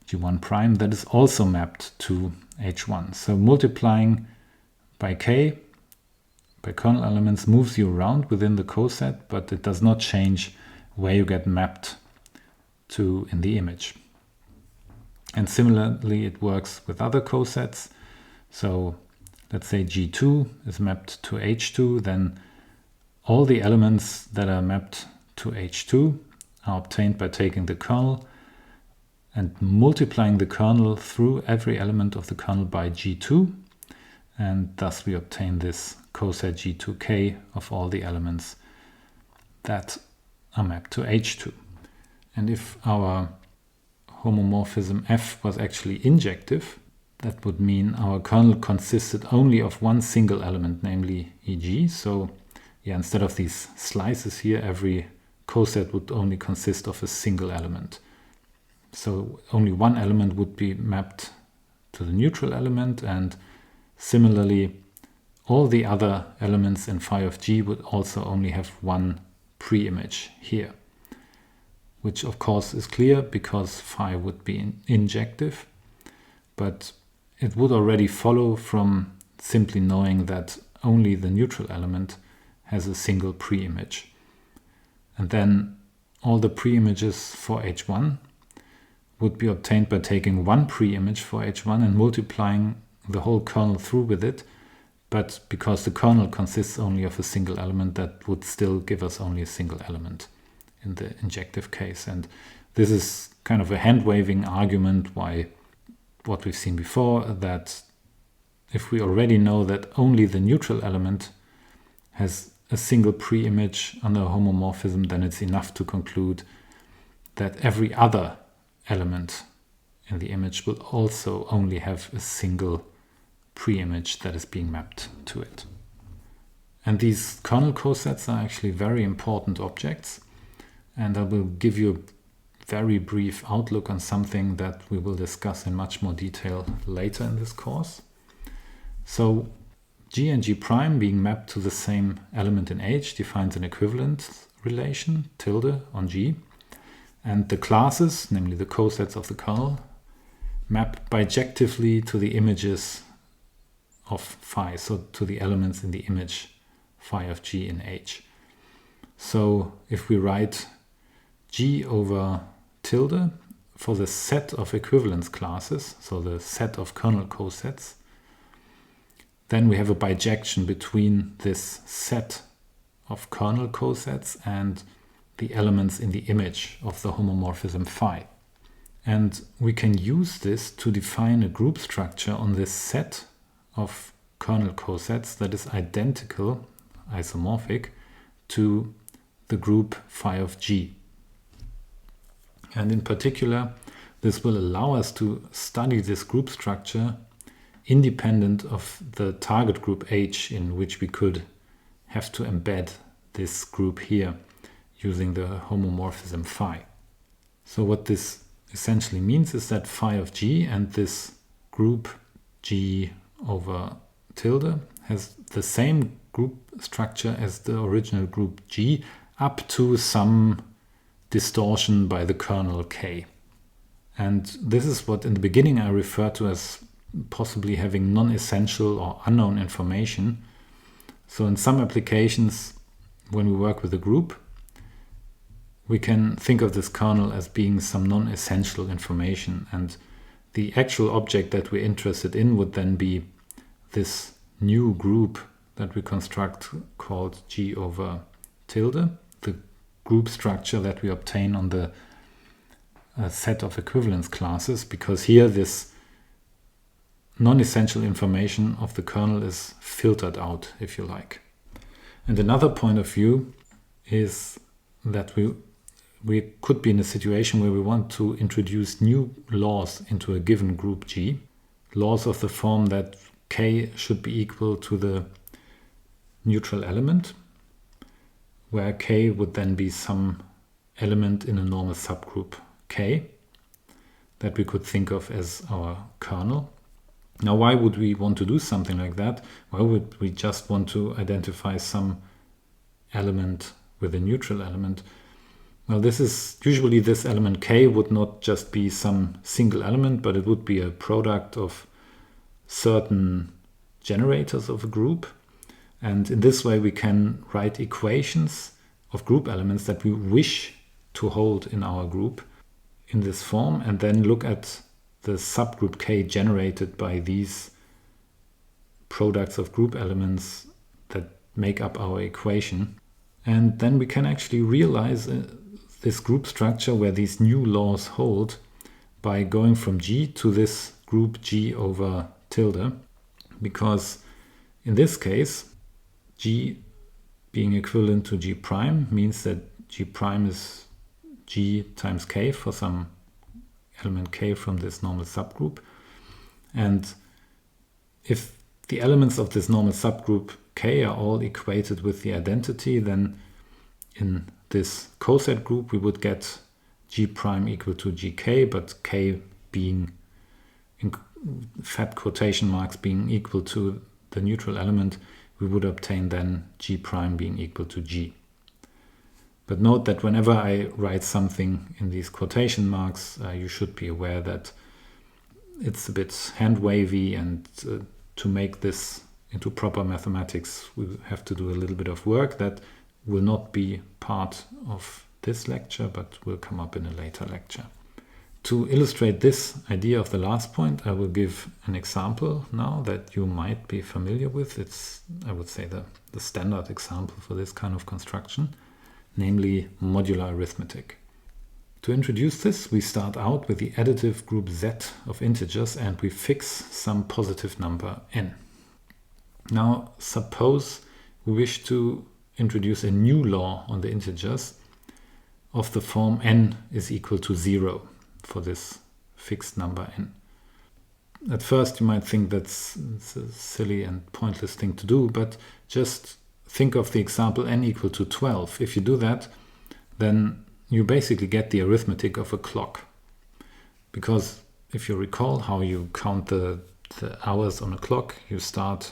G1 prime, that is also mapped to H1. So multiplying by k, by kernel elements, moves you around within the coset, but it does not change where you get mapped to in the image. And similarly, it works with other cosets. So let's say G2 is mapped to H2, then all the elements that are mapped to H2 are obtained by taking the kernel and multiplying the kernel through every element of the kernel by G2, and thus we obtain this coset G2k of all the elements that are mapped to H2. And if our homomorphism F was actually injective, that would mean our kernel consisted only of one single element, namely e.g. So yeah, instead of these slices here, every coset would only consist of a single element. So only one element would be mapped to the neutral element, and similarly all the other elements in phi of g would also only have one pre-image here, which of course is clear because phi would be injective, but it would already follow from simply knowing that only the neutral element has a single pre-image. And then all the pre-images for h1 would be obtained by taking one pre-image for h1 and multiplying the whole kernel through with it. But because the kernel consists only of a single element, that would still give us only a single element in the injective case. And this is kind of a hand-waving argument why what we've seen before, that if we already know that only the neutral element has a single pre-image under a homomorphism, then it's enough to conclude that every other element in the image will also only have a single pre-image that is being mapped to it. And these kernel cosets are actually very important objects, and I will give you a very brief outlook on something that we will discuss in much more detail later in this course. So G and G prime being mapped to the same element in H defines an equivalence relation, tilde, on G. And the classes, namely the cosets of the kernel, map bijectively to the images of phi, so to the elements in the image phi of G in H. So if we write G over tilde for the set of equivalence classes, so the set of kernel cosets, then we have a bijection between this set of kernel cosets and the elements in the image of the homomorphism phi. And we can use this to define a group structure on this set of kernel cosets that is identical, isomorphic, to the group phi of G. And in particular, this will allow us to study this group structure independent of the target group H, in which we could have to embed this group here using the homomorphism phi. So what this essentially means is that phi of G and this group G over tilde has the same group structure as the original group G, up to some distortion by the kernel K. And this is what in the beginning I referred to as possibly having non-essential or unknown information. So in some applications, when we work with a group, we can think of this kernel as being some non-essential information, and the actual object that we're interested in would then be this new group that we construct called G over tilde, the group structure that we obtain on the set of equivalence classes, because here this non-essential information of the kernel is filtered out, if you like. And another point of view is that we could be in a situation where we want to introduce new laws into a given group G, laws of the form that K should be equal to the neutral element, where K would then be some element in a normal subgroup K that we could think of as our kernel. Now, why would we want to do something like that? Why would we just want to identify some element with a neutral element? Well, this is usually this element K would not just be some single element, but it would be a product of certain generators of a group. And in this way, we can write equations of group elements that we wish to hold in our group in this form, and then look at the subgroup K generated by these products of group elements that make up our equation. And then we can actually realize this group structure where these new laws hold by going from G to this group G over tilde, because in this case, G being equivalent to G prime means that G prime is G times K for some element K from this normal subgroup. And if the elements of this normal subgroup K are all equated with the identity, then in this coset group we would get G prime equal to GK, but K being, in fat quotation marks, being equal to the neutral element, we would obtain then G prime being equal to G. But note that whenever I write something in these quotation marks, you should be aware that it's a bit hand-wavy, and to make this into proper mathematics, we have to do a little bit of work that will not be part of this lecture, but will come up in a later lecture. To illustrate this idea of the last point, I will give an example now that you might be familiar with. It's, I would say, the standard example for this kind of construction, namely modular arithmetic. To introduce this, we start out with the additive group Z of integers and we fix some positive number n. Now, suppose we wish to introduce a new law on the integers of the form n is equal to 0 for this fixed number n. At first you might think it's a silly and pointless thing to do, but just think of the example n equal to 12. If you do that, then you basically get the arithmetic of a clock. Because if you recall how you count the hours on a clock, you start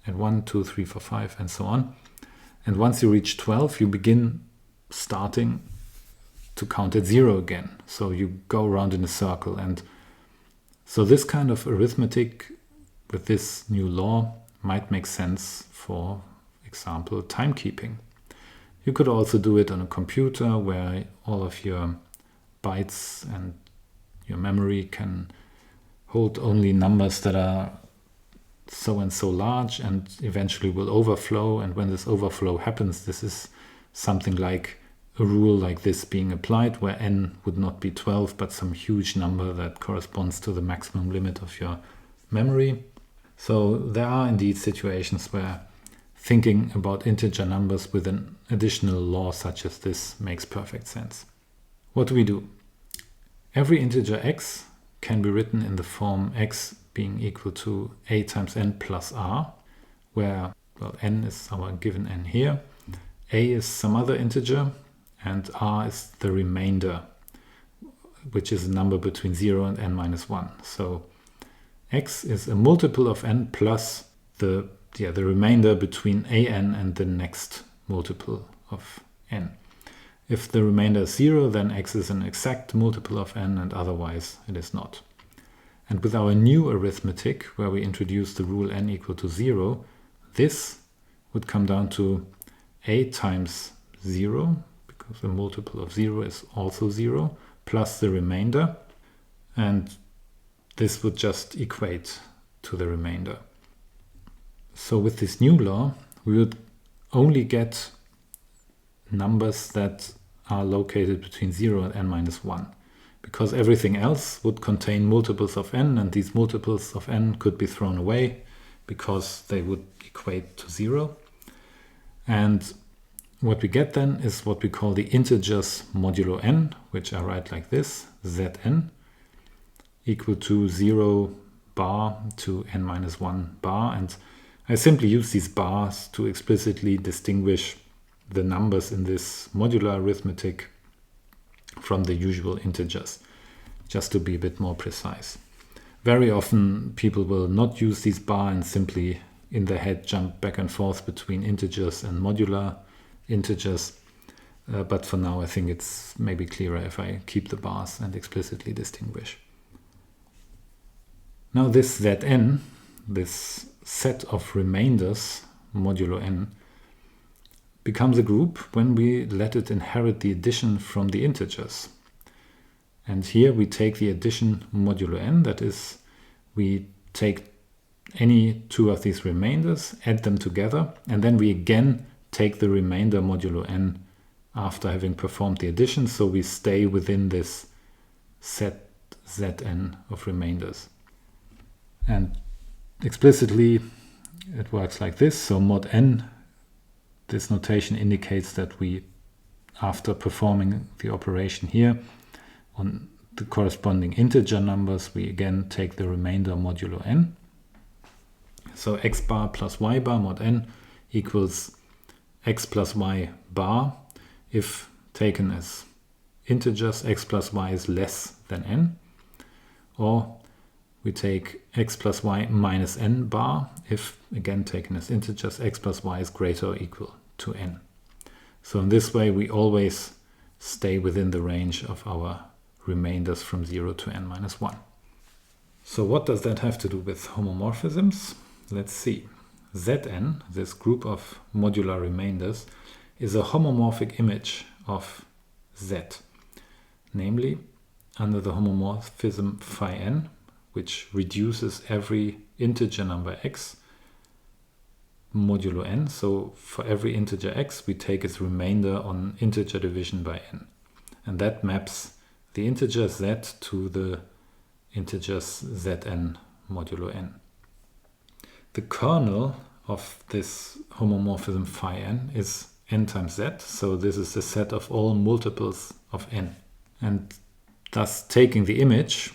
at 1, 2, 3, 4, 5 and so on. And once you reach 12, you begin starting to count at 0 again. So you go around in a circle. And so this kind of arithmetic with this new law might make sense for example, timekeeping. You could also do it on a computer where all of your bytes and your memory can hold only numbers that are so and so large and eventually will overflow. And when this overflow happens, this is something like a rule like this being applied where n would not be 12 but some huge number that corresponds to the maximum limit of your memory. So there are indeed situations where thinking about integer numbers with an additional law such as this makes perfect sense. What do? Every integer x can be written in the form x being equal to a times n plus r, where, well, n is our given n here, a is some other integer, and r is the remainder, which is a number between 0 and n minus 1. So x is a multiple of n plus the remainder between an and the next multiple of n. If the remainder is 0, then x is an exact multiple of n, and otherwise it is not. And with our new arithmetic, where we introduce the rule n equal to 0, this would come down to a times 0, because the multiple of 0 is also 0, plus the remainder, and this would just equate to the remainder. So with this new law, we would only get numbers that are located between 0 and n minus 1, because everything else would contain multiples of n, and these multiples of n could be thrown away because they would equate to 0. And what we get then is what we call the integers modulo n, which I write like this, Zn, equal to 0 bar to n minus 1 bar. And I simply use these bars to explicitly distinguish the numbers in this modular arithmetic from the usual integers, just to be a bit more precise. Very often people will not use these bars and simply in their head jump back and forth between integers and modular integers. But for now I think it's maybe clearer if I keep the bars and explicitly distinguish. Now this Zn, this set of remainders modulo n, becomes a group when we let it inherit the addition from the integers. And here we take the addition modulo n, that is, we take any two of these remainders, add them together, and then we again take the remainder modulo n after having performed the addition, so we stay within this set Zn of remainders. And explicitly it works like this. So mod n, this notation indicates that we, after performing the operation here on the corresponding integer numbers, we again take the remainder modulo n. So x bar plus y bar mod n equals x plus y bar. If taken as integers, x plus y is less than n. Or we take x plus y minus n bar. If again taken as integers, x plus y is greater or equal to n. So in this way we always stay within the range of our remainders from 0 to n minus 1. So what does that have to do with homomorphisms? Let's see. Zn, this group of modular remainders, is a homomorphic image of Z. Namely, under the homomorphism phi n, which reduces every integer number x modulo n. So for every integer x, we take its remainder on integer division by n. And that maps the integer z to the integers zn modulo n. The kernel of this homomorphism phi n is n times z, so this is the set of all multiples of n. And thus taking the image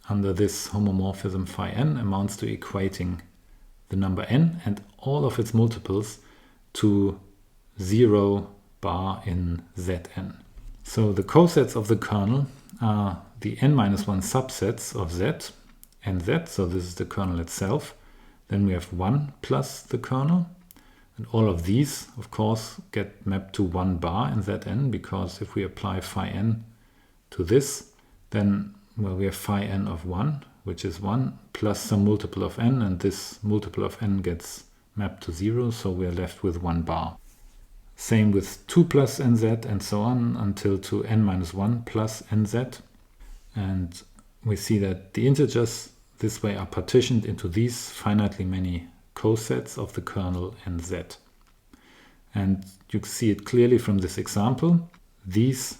under this homomorphism phi n amounts to equating the number n and all of its multiples to 0 bar in Zn. So the cosets of the kernel are the n-1 subsets of Z and Z, so this is the kernel itself. Then we have 1 plus the kernel, and all of these, of course, get mapped to 1 bar in Zn, because if we apply phi n to this, then we have phi n of 1, which is 1, plus some multiple of n, and this multiple of n gets mapped to 0, so we are left with 1 bar. Same with 2 plus nz and so on until to n-1 plus nz. And we see that the integers this way are partitioned into these finitely many cosets of the kernel nz. And you see it clearly from this example. These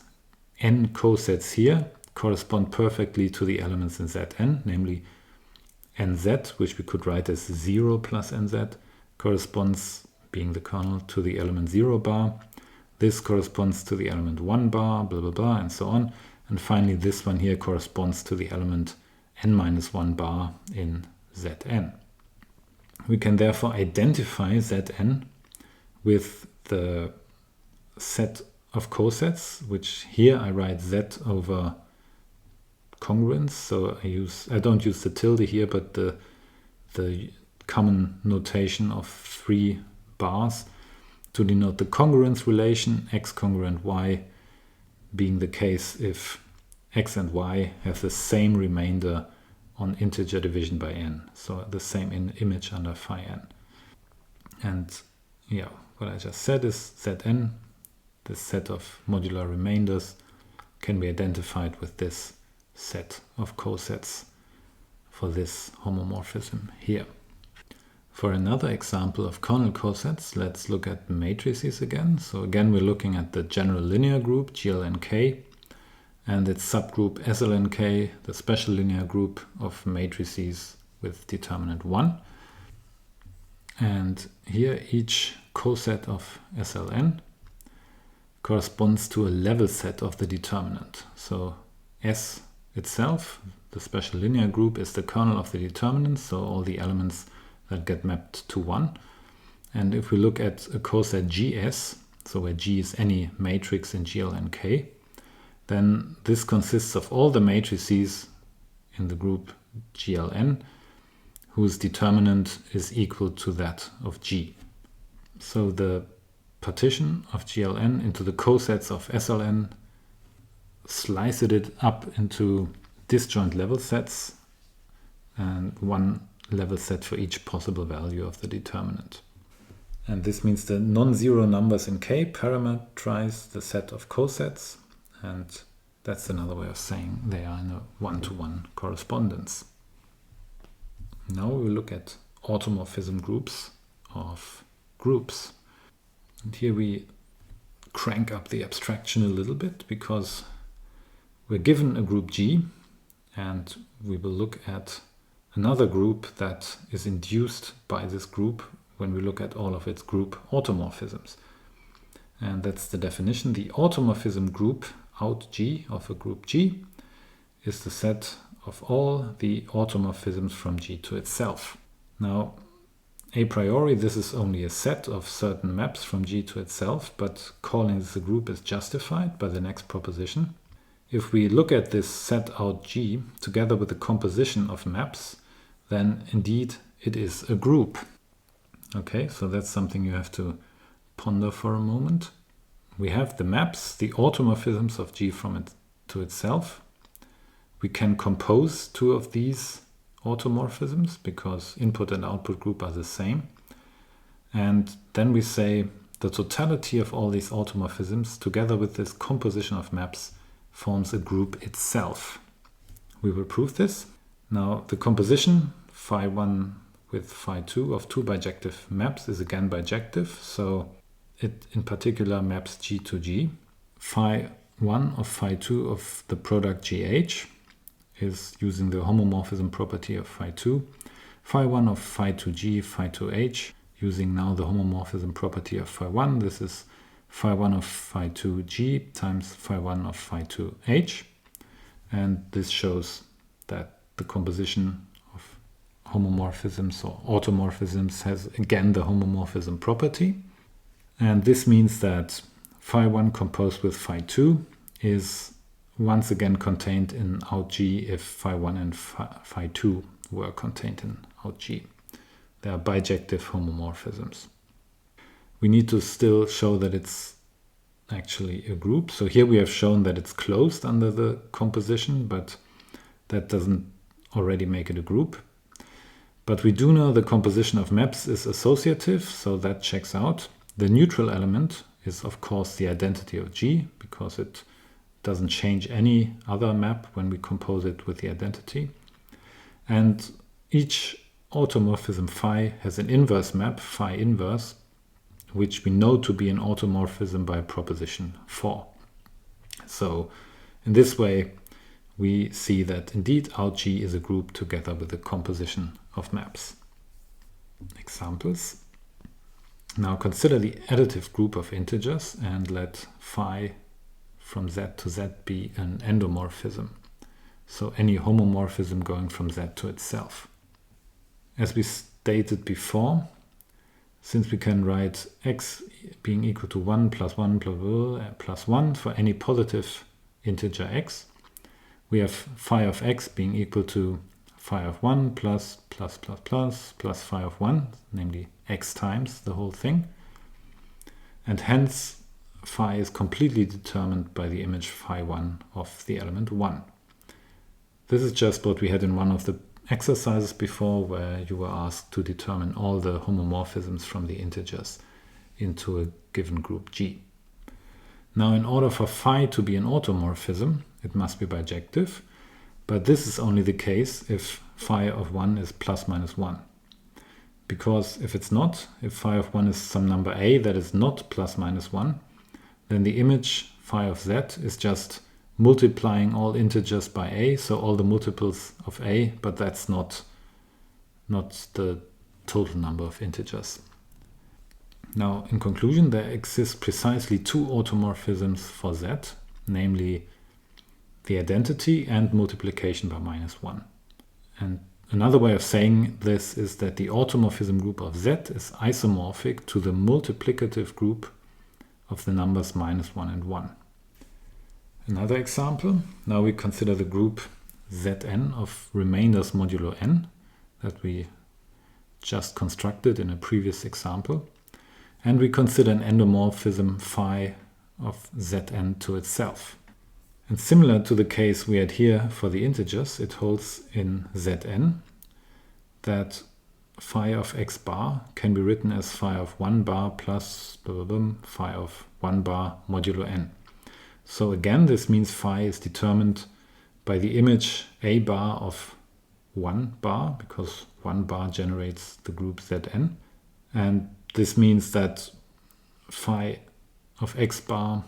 n cosets here correspond perfectly to the elements in Zn, namely nz, which we could write as 0 plus nz, corresponds, being the kernel, to the element 0 bar. This corresponds to the element 1 bar, blah, blah, blah, and so on. And finally, this one here corresponds to the element n-1 bar in Zn. We can therefore identify Zn with the set of cosets, which here I write Z over congruence. So I don't use the tilde here, but the common notation of 3 bars to denote the congruence relation, x congruent y, being the case if x and y have the same remainder on integer division by n, so the same image under phi n. And yeah, what I just said is Zn, this set of modular remainders, can be identified with this set of cosets for this homomorphism here. For another example of kernel cosets, let's look at matrices again. So again, we're looking at the general linear group GLNK and its subgroup SLNK, the special linear group of matrices with determinant 1. And here each coset of SLN corresponds to a level set of the determinant. So S itself, the special linear group, is the kernel of the determinant, so all the elements that get mapped to 1. And if we look at a coset GS, so where G is any matrix in GLNK, then this consists of all the matrices in the group GLN whose determinant is equal to that of G. So the partition of GLN into the cosets of SLN sliced it up into disjoint level sets, and one level set for each possible value of the determinant. And this means the non-zero numbers in K parameterize the set of cosets, and that's another way of saying they are in a one-to-one correspondence. Now we will look at automorphism groups of groups. And here we crank up the abstraction a little bit, because we're given a group G, and we will look at another group that is induced by this group when we look at all of its group automorphisms. And that's the definition. The automorphism group out G of a group G is the set of all the automorphisms from G to itself. Now, a priori, this is only a set of certain maps from G to itself, but calling this a group is justified by the next proposition. If we look at this set out G together with the composition of maps, then indeed it is a group. Okay, so that's something you have to ponder for a moment. We have the maps, the automorphisms of G from it to itself. We can compose two of these automorphisms because input and output group are the same. And then we say the totality of all these automorphisms together with this composition of maps forms a group itself. We will prove this. Now the composition phi1 with phi2 of two bijective maps is again bijective, so it in particular maps G to G. Phi1 of phi2 of the product GH is using the homomorphism property of phi2. Phi1 of phi2G, phi2H, using now the homomorphism property of phi1. This is phi1 of phi2G times phi1 of phi2H. And this shows that the composition of homomorphisms or automorphisms has again the homomorphism property. And this means that phi1 composed with phi2 is once again contained in out G if phi1 and phi2 were contained in out G. They are bijective homomorphisms. We need to still show that it's actually a group. So here we have shown that it's closed under the composition, but that doesn't already make it a group. But we do know the composition of maps is associative, so that checks out. The neutral element is of course the identity of G because it doesn't change any other map when we compose it with the identity. And each automorphism phi has an inverse map, phi inverse, which we know to be an automorphism by proposition 4. So in this way, we see that indeed out G is a group together with the composition of maps. Examples. Now consider the additive group of integers and let phi from Z to Z be an endomorphism. So any homomorphism going from Z to itself. As we stated before, since we can write x being equal to 1 plus 1 plus 1 for any positive integer x, we have phi of x being equal to phi of 1 plus phi of 1, namely x times the whole thing. And hence phi is completely determined by the image phi1 of the element 1. This is just what we had in one of the exercises before, where you were asked to determine all the homomorphisms from the integers into a given group G. Now in order for phi to be an automorphism, it must be bijective, but this is only the case if phi of 1 is plus minus 1. Because if it's not, if phi of 1 is some number a that is not plus minus 1, then the image phi of z is just multiplying all integers by a, so all the multiples of a, but that's not the total number of integers. Now, in conclusion, there exist precisely two automorphisms for z, namely the identity and multiplication by minus 1. And another way of saying this is that the automorphism group of z is isomorphic to the multiplicative group of the numbers minus 1 and 1. Another example, now we consider the group Zn of remainders modulo n that we just constructed in a previous example. And we consider an endomorphism phi of Zn to itself. And similar to the case we had here for the integers, it holds in Zn that phi of x bar can be written as phi of 1 bar plus phi of 1 bar modulo n. So again, this means phi is determined by the image a bar of 1 bar, because 1 bar generates the group Zn. And this means that phi of x bar,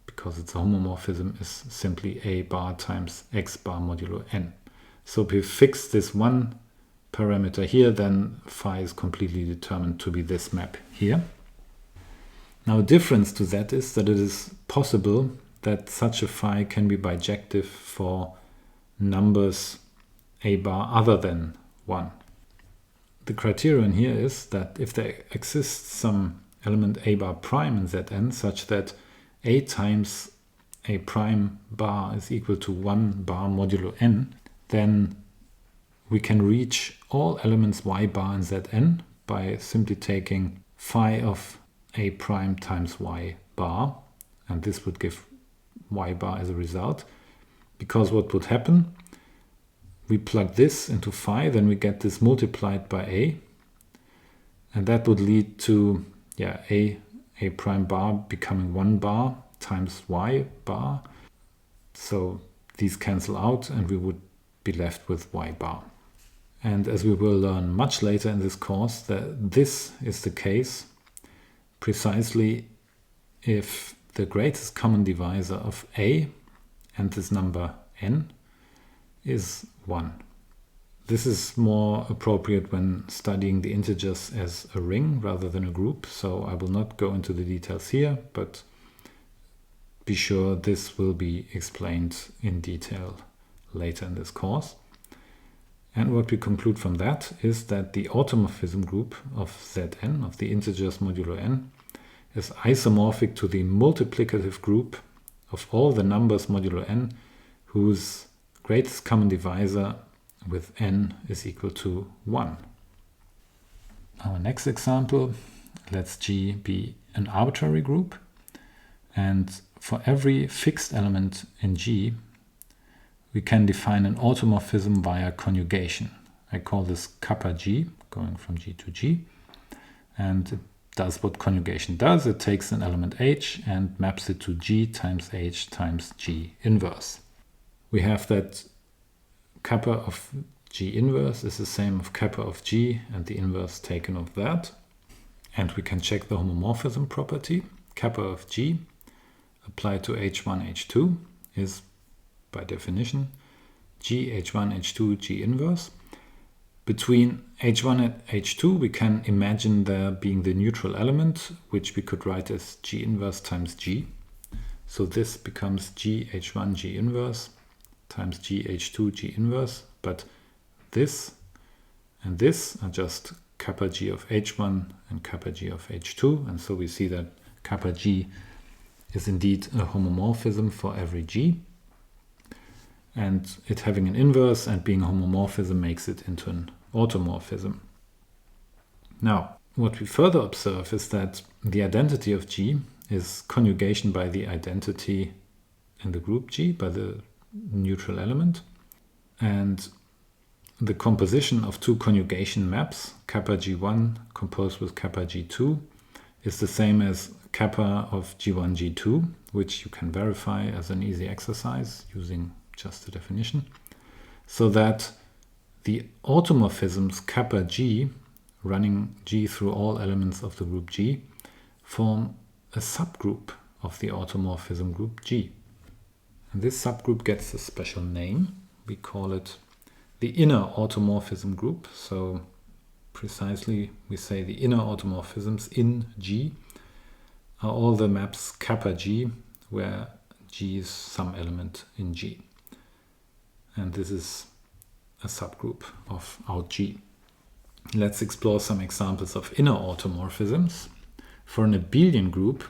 because it's a homomorphism, is simply a bar times x bar modulo n. So if we fix this one parameter here, then phi is completely determined to be this map here. Now a difference to that is that it is possible that such a phi can be bijective for numbers a bar other than 1. The criterion here is that if there exists some element a bar prime in Zn such that a times a prime bar is equal to 1 bar modulo n, then we can reach all elements y bar in Zn by simply taking phi of a prime times y bar, and this would give y bar as a result. Because what would happen, we plug this into phi, then we get this multiplied by a, and that would lead to a prime bar becoming 1 bar times y bar. So these cancel out and we would be left with y bar. And as we will learn much later in this course, that this is the case precisely if the greatest common divisor of a and this number n is 1. This is more appropriate when studying the integers as a ring rather than a group, so I will not go into the details here, but be sure this will be explained in detail later in this course. And what we conclude from that is that the automorphism group of Zn, of the integers modulo n, is isomorphic to the multiplicative group of all the numbers modulo n whose greatest common divisor with n is equal to 1. Our next example, let's G be an arbitrary group, and for every fixed element in G we can define an automorphism via conjugation. I call this kappa G, going from G to G, and it does what conjugation does. It takes an element H and maps it to G times H times G inverse. We have that kappa of G inverse is the same of kappa of G and the inverse taken of that. And we can check the homomorphism property. Kappa of G applied to H1, H2 is, by definition, G, H1, H2, G inverse. Between H1 and H2 we can imagine there being the neutral element, which we could write as G inverse times G. So this becomes G H1 G inverse times G H2 G inverse, but this and this are just kappa G of H1 and kappa G of H2, and so we see that kappa G is indeed a homomorphism for every G. And it having an inverse and being a homomorphism makes it into an automorphism. Now, what we further observe is that the identity of G is conjugation by the identity in the group G, by the neutral element. And the composition of two conjugation maps, kappa G1 composed with kappa G2, is the same as kappa of G1 G2, which you can verify as an easy exercise using just the definition, so that the automorphisms kappa G, running G through all elements of the group G, form a subgroup of the automorphism group G. And this subgroup gets a special name. We call it the inner automorphism group. So precisely we say the inner automorphisms in G are all the maps kappa G where G is some element in G. And this is a subgroup of out G. Let's explore some examples of inner automorphisms. For an abelian group,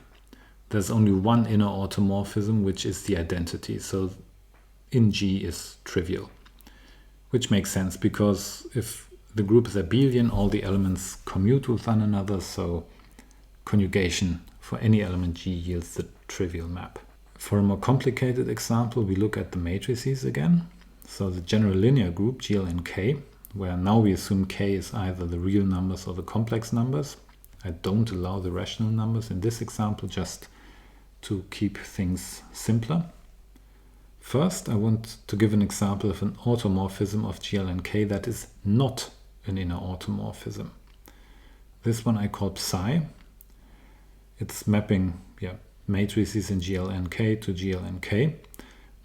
there's only one inner automorphism, which is the identity. So in G is trivial, which makes sense because if the group is abelian, all the elements commute with one another, so conjugation for any element G yields the trivial map. For a more complicated example, we look at the matrices again. So the general linear group GL and K, where now we assume K is either the real numbers or the complex numbers. I don't allow the rational numbers in this example, just to keep things simpler. First, I want to give an example of an automorphism of GL and K that is not an inner automorphism. This one I call psi. It's mapping matrices in GL and K to GL and K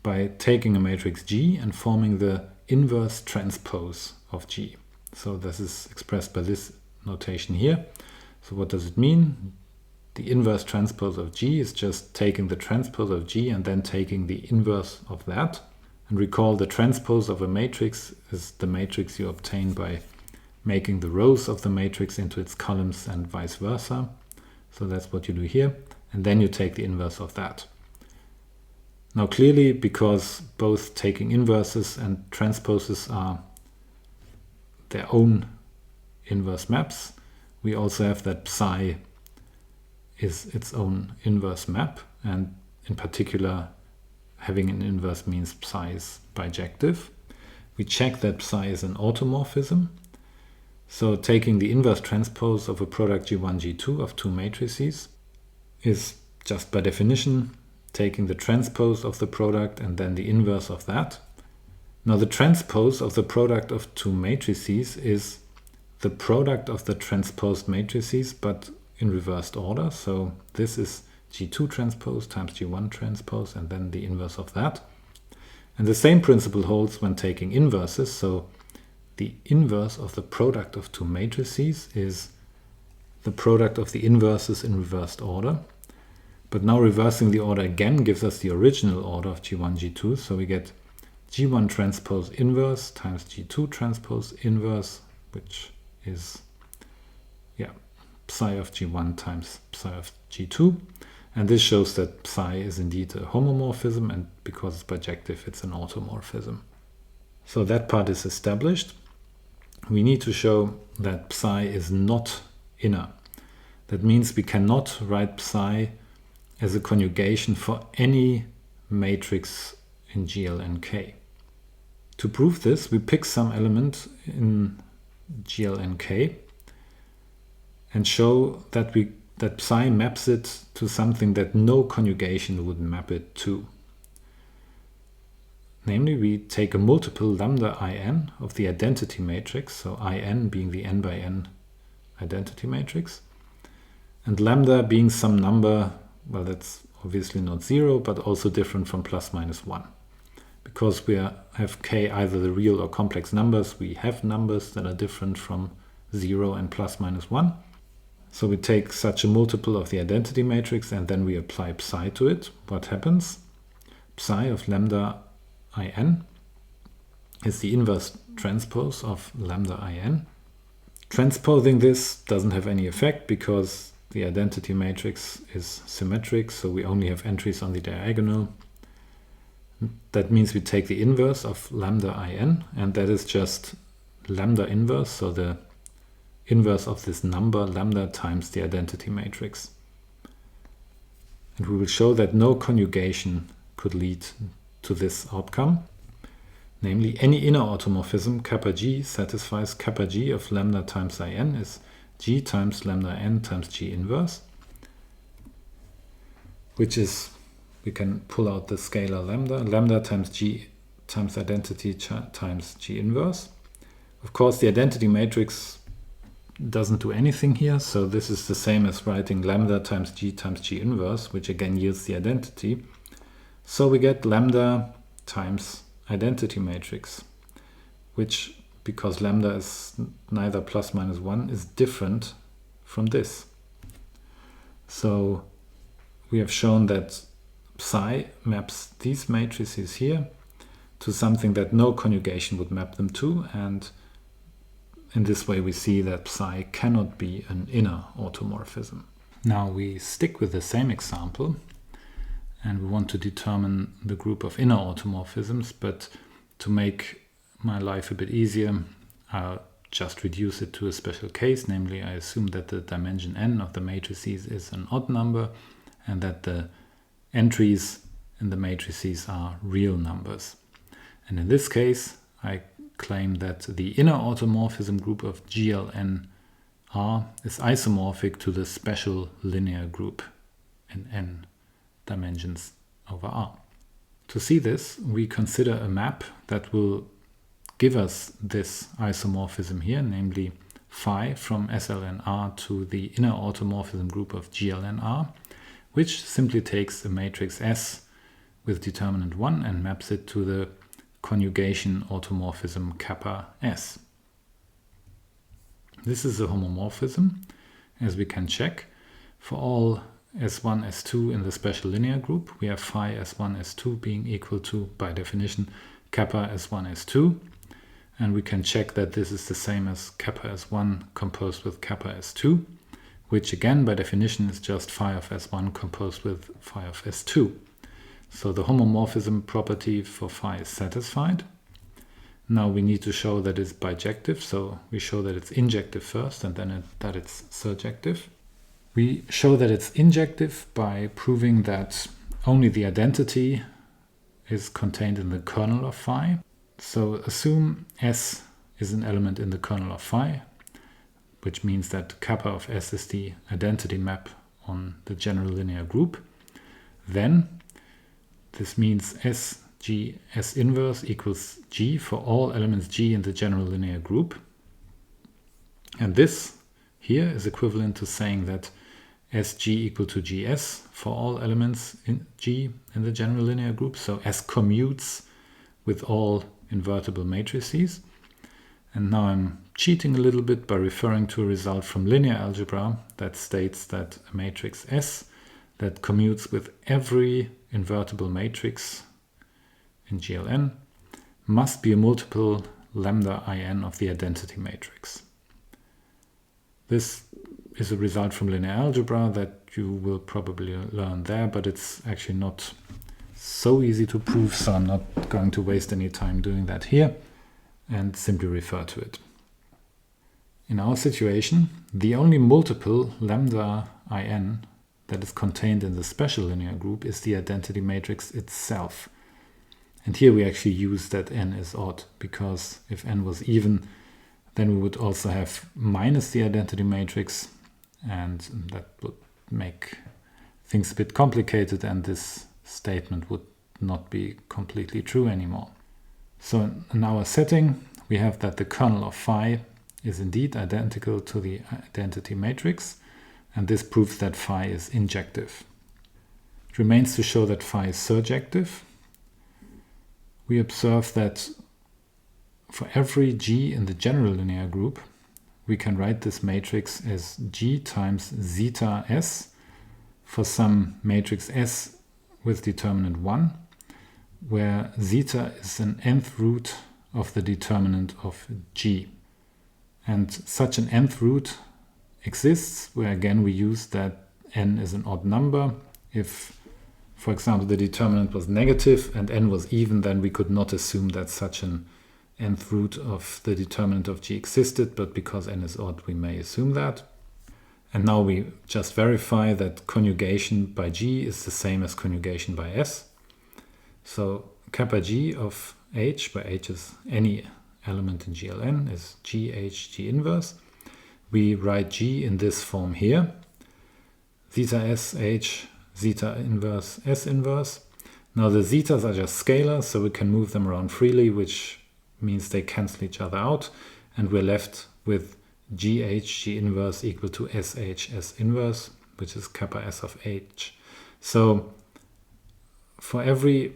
by taking a matrix G and forming the inverse transpose of G. So this is expressed by this notation here. So what does it mean? the inverse transpose of G is just taking the transpose of G and then taking the inverse of that. And recall, the transpose of a matrix is the matrix you obtain by making the rows of the matrix into its columns and vice versa. So that's what you do here. And then you take the inverse of that. Now clearly, because both taking inverses and transposes are their own inverse maps, we also have that psi is its own inverse map, and in particular having an inverse means psi is bijective. We check that psi is an automorphism. So taking the inverse transpose of a product G1, G2 of two matrices is just by definition taking the transpose of the product and then the inverse of that. Now the transpose of the product of two matrices is the product of the transposed matrices, but in reversed order. So this is G2 transpose times G1 transpose and then the inverse of that. And the same principle holds when taking inverses. So the inverse of the product of two matrices is the product of the inverses in reversed order. But now reversing the order again gives us the original order of G1, G2. So we get G1 transpose inverse times G2 transpose inverse, which is psi of G1 times psi of G2. And this shows that psi is indeed a homomorphism, and because it's bijective, it's an automorphism. So that part is established. We need to show that psi is not inner. That means we cannot write psi as a conjugation for any matrix in GLNK. To prove this, we pick some element in GLNK and show that psi maps it to something that no conjugation would map it to. Namely, we take a multiple lambda in of the identity matrix, so in being the n by n identity matrix, and lambda being some number, well, that's obviously not 0, but also different from plus minus 1. Because we have k either the real or complex numbers, we have numbers that are different from 0 and plus minus 1. So we take such a multiple of the identity matrix and then we apply psi to it. What happens? Psi of lambda in is the inverse transpose of lambda in. Transposing this doesn't have any effect because the identity matrix is symmetric, so we only have entries on the diagonal. That means we take the inverse of lambda in, and that is just lambda inverse, so the inverse of this number lambda times the identity matrix. And we will show that no conjugation could lead to this outcome. Namely, any inner automorphism kappa g satisfies kappa g of lambda times in is g times lambda n times g inverse, which is, we can pull out the scalar lambda times g times identity times g inverse. Of course, the identity matrix doesn't do anything here, so this is the same as writing lambda times g inverse, which again yields the identity. So we get lambda times identity matrix, which, because lambda is neither plus minus 1, is different from this. So we have shown that psi maps these matrices here to something that no conjugation would map them to, and in this way we see that psi cannot be an inner automorphism. Now we stick with the same example and we want to determine the group of inner automorphisms, but to make my life a bit easier, I'll just reduce it to a special case. Namely, I assume that the dimension n of the matrices is an odd number and that the entries in the matrices are real numbers. And in this case, I claim that the inner automorphism group of GLN R is isomorphic to the special linear group in n dimensions over R. To see this, we consider a map that will give us this isomorphism here, namely phi from SLNR to the inner automorphism group of GLNR, which simply takes a matrix S with determinant 1 and maps it to the conjugation automorphism kappa S. This is a homomorphism, as we can check, For all S1, S2 in the special linear group, we have phi S1, S2 being equal to, by definition, kappa S1, S2. And we can check that this is the same as kappa S1 composed with kappa S2, which again, by definition, is just phi of S1 composed with phi of S2. So the homomorphism property for phi is satisfied. Now we need to show that it's bijective, so we show that it's injective first and then that it's surjective. We show that it's injective by proving that only the identity is contained in the kernel of phi. So assume S is an element in the kernel of phi, which means that kappa of S is the identity map on the general linear group. Then this means SG S inverse equals G for all elements G in the general linear group. And this here is equivalent to saying that SG equal to GS for all elements in G in the general linear group. So S commutes with all invertible matrices. And now I'm cheating a little bit by referring to a result from linear algebra that states that a matrix S that commutes with every invertible matrix in GLN must be a multiple lambda in of the identity matrix. This is a result from linear algebra that you will probably learn there, but it's actually not so easy to prove, so I'm not going to waste any time doing that here and simply refer to it. In our situation, the only multiple lambda in that is contained in the special linear group is the identity matrix itself. And here we actually use that n is odd, because if n was even, then we would also have minus the identity matrix, and that would make things a bit complicated, and this statement would not be completely true anymore. So in our setting, we have that the kernel of phi is indeed identical to the identity matrix, and this proves that phi is injective. It remains to show that phi is surjective. We observe that for every G in the general linear group, we can write this matrix as G times zeta S for some matrix S with determinant 1, where zeta is an nth root of the determinant of G. And such an nth root exists where again we use that n is an odd number. If, for example, the determinant was negative and n was even, then we could not assume that such an nth root of the determinant of G existed, but because n is odd, we may assume that. And now we just verify that conjugation by G is the same as conjugation by S. So kappa G of H, where H is any element in GLN, is GH G inverse. We write G in this form here. Zeta S H, zeta inverse S inverse. Now the zetas are just scalars, so we can move them around freely, which means they cancel each other out, and we're left with GH G inverse equal to SH S inverse, which is kappa S of H. So for every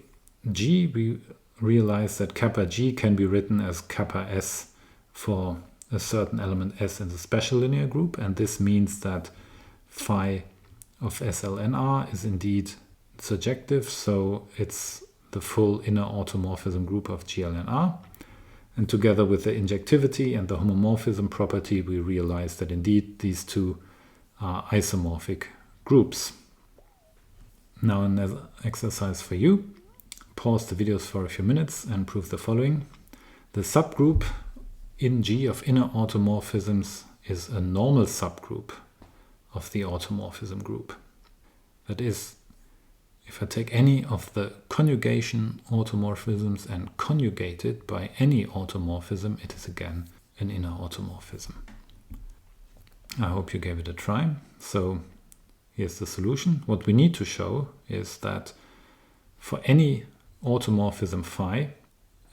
G, we realize that kappa G can be written as kappa S for a certain element S in the special linear group, and this means that phi of SLNR is indeed surjective, so it's the full inner automorphism group of GLNR. And together with the injectivity and the homomorphism property, we realize that indeed these two are isomorphic groups. Now an exercise for you. Pause the videos for a few minutes and prove the following. The subgroup in G of inner automorphisms is a normal subgroup of the automorphism group. That is, if I take any of the conjugation automorphisms and conjugate it by any automorphism, it is again an inner automorphism. I hope you gave it a try. So here's the solution. What we need to show is that for any automorphism phi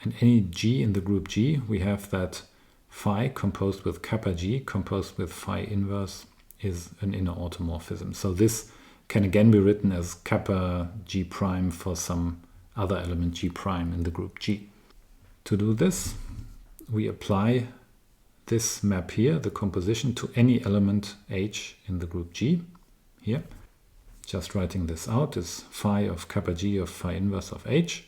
and any G in the group G, we have that phi composed with kappa G composed with phi inverse is an inner automorphism. So this can again be written as kappa G prime for some other element G prime in the group G. To do this, we apply this map here, the composition, to any element H in the group G. here. Just writing this out is phi of kappa g of phi inverse of h.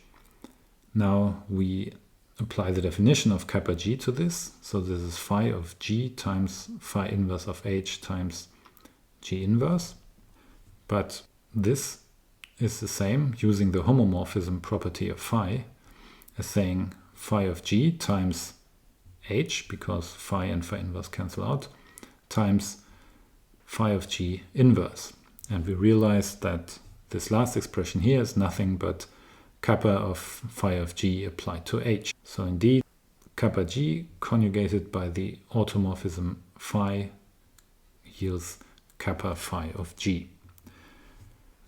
Now we apply the definition of kappa g to this. So this is phi of g times phi inverse of h times g inverse. But this is the same using the homomorphism property of phi as saying phi of g times h, because phi and phi inverse cancel out, times phi of g inverse. And we realize that this last expression here is nothing but kappa of phi of g applied to h. So indeed, kappa g conjugated by the automorphism phi yields kappa phi of g.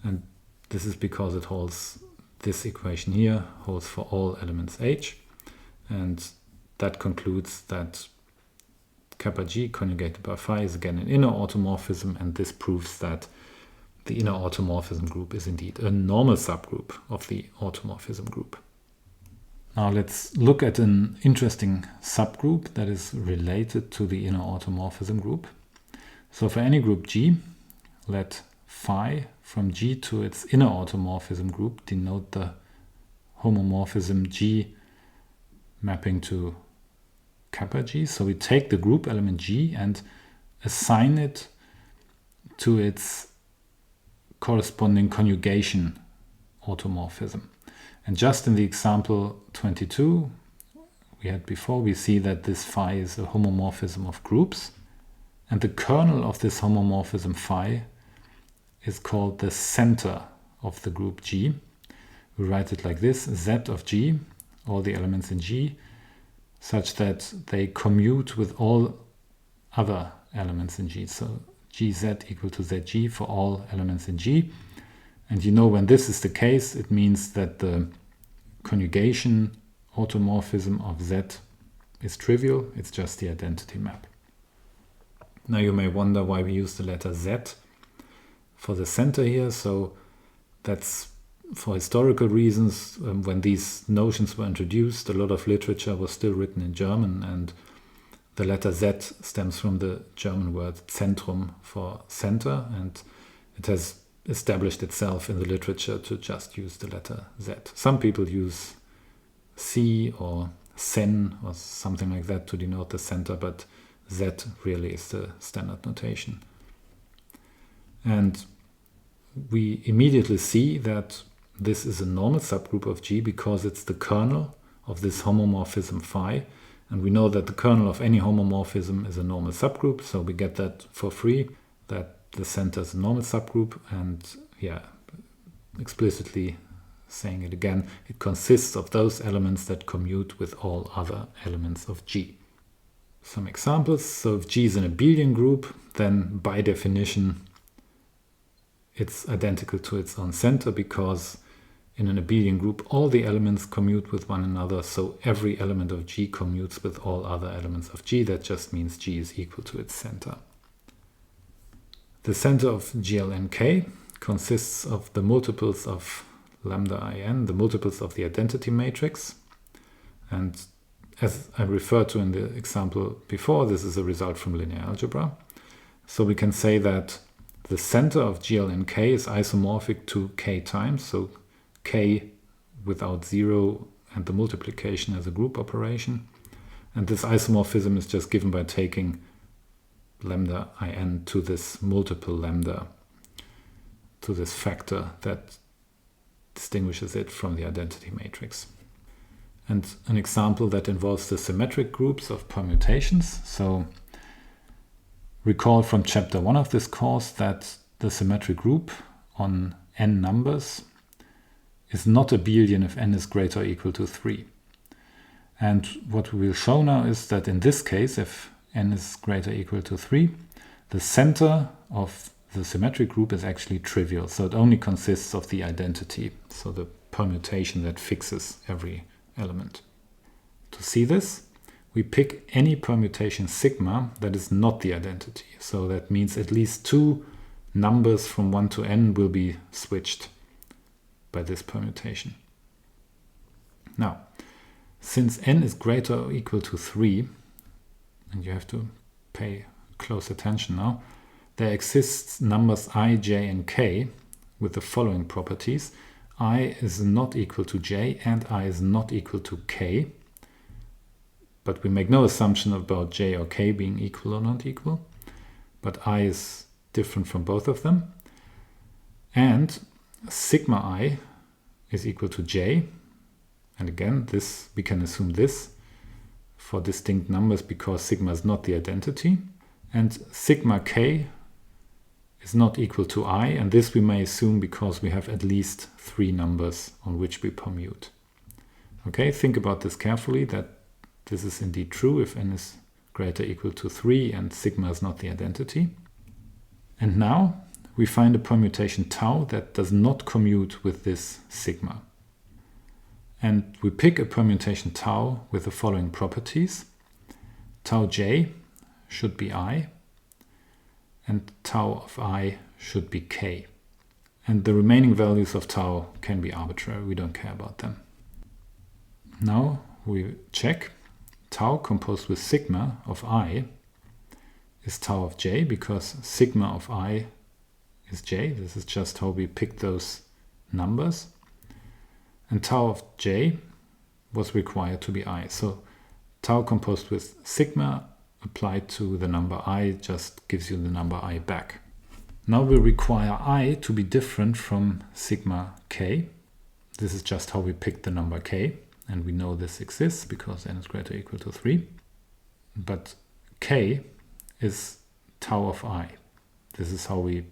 And this is because it holds, this equation here holds for all elements h. And that concludes that kappa g conjugated by phi is again an inner automorphism, and this proves that the inner automorphism group is indeed a normal subgroup of the automorphism group. Now let's look at an interesting subgroup that is related to the inner automorphism group. So for any group G, let phi from G to its inner automorphism group denote the homomorphism G mapping to kappa G. So we take the group element G and assign it to its corresponding conjugation automorphism. And just in the example 22 we had before, we see that this phi is a homomorphism of groups, and the kernel of this homomorphism phi is called the center of the group G. We write it like this: Z of G, all the elements in G, such that they commute with all other elements in G. So Gz equal to Zg for all elements in G. And you know, when this is the case, it means that the conjugation automorphism of Z is trivial. It's just the identity map. Now you may wonder why we use the letter Z for the center here. So that's for historical reasons. When these notions were introduced, a lot of literature was still written in German, and the letter Z stems from the German word Zentrum for center, and it has established itself in the literature to just use the letter Z. Some people use C or Sen or something like that to denote the center, but Z really is the standard notation. And we immediately see that this is a normal subgroup of G because it's the kernel of this homomorphism phi. And we know that the kernel of any homomorphism is a normal subgroup, so we get that for free, that the center is a normal subgroup. And yeah, explicitly saying it again, it consists of those elements that commute with all other elements of G. Some examples: so if G is an abelian group, then by definition it's identical to its own center, because in an abelian group all the elements commute with one another, so every element of G commutes with all other elements of G. That just means G is equal to its center. The center of GLNK consists of the multiples of lambda in, the multiples of the identity matrix. And as I referred to in the example before, this is a result from linear algebra. So we can say that the center of GLNK is isomorphic to k times, so k without 0 and the multiplication as a group operation. And this isomorphism is just given by taking lambda in to this multiple lambda, to this factor that distinguishes it from the identity matrix. And an example that involves the symmetric groups of permutations. So recall from chapter 1 of this course that the symmetric group on n numbers is not abelian if n is greater or equal to 3. And what we will show now is that in this case, if n is greater or equal to 3, the center of the symmetric group is actually trivial. So it only consists of the identity, so the permutation that fixes every element. To see this, we pick any permutation sigma that is not the identity. So that means at least 2 numbers from 1 to n will be switched by this permutation. Now, since n is greater or equal to 3, and you have to pay close attention now, there exists numbers I, j and k with the following properties. I is not equal to j and I is not equal to k, but we make no assumption about j or k being equal or not equal, but I is different from both of them. And sigma I is equal to j, and again this we can assume this for distinct numbers because sigma is not the identity, and sigma k is not equal to I, and this we may assume because we have at least 3 numbers on which we permute. Okay, think about this carefully, that this is indeed true if n is greater or equal to 3 and sigma is not the identity. And now we find a permutation tau that does not commute with this sigma. And we pick a permutation tau with the following properties. Tau j should be I, and tau of I should be k. And the remaining values of tau can be arbitrary, we don't care about them. Now we check. Tau composed with sigma of I is tau of j, because sigma of I is j. This is just how we pick those numbers. And tau of j was required to be I. So tau composed with sigma applied to the number I just gives you the number I back. Now we require I to be different from sigma k. This is just how we pick the number k, and we know this exists because n is greater or equal to 3. But k is tau of I. This is how we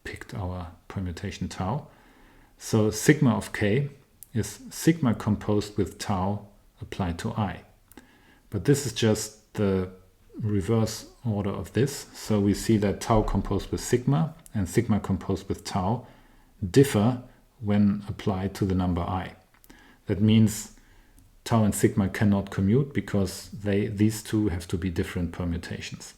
picked our permutation tau. So sigma of k is sigma composed with tau applied to I. But this is just the reverse order of this. So we see that tau composed with sigma and sigma composed with tau differ when applied to the number I. That means tau and sigma cannot commute because these two have to be different permutations.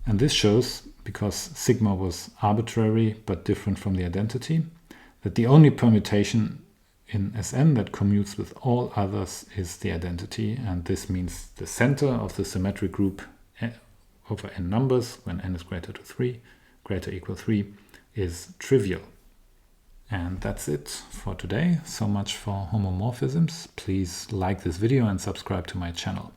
And this shows, because sigma was arbitrary but different from the identity, that the only permutation in Sn that commutes with all others is the identity, and this means the center of the symmetric group over n numbers when n is greater or equal 3 is trivial. And that's it for today. So much for homomorphisms. Please like this video and subscribe to my channel.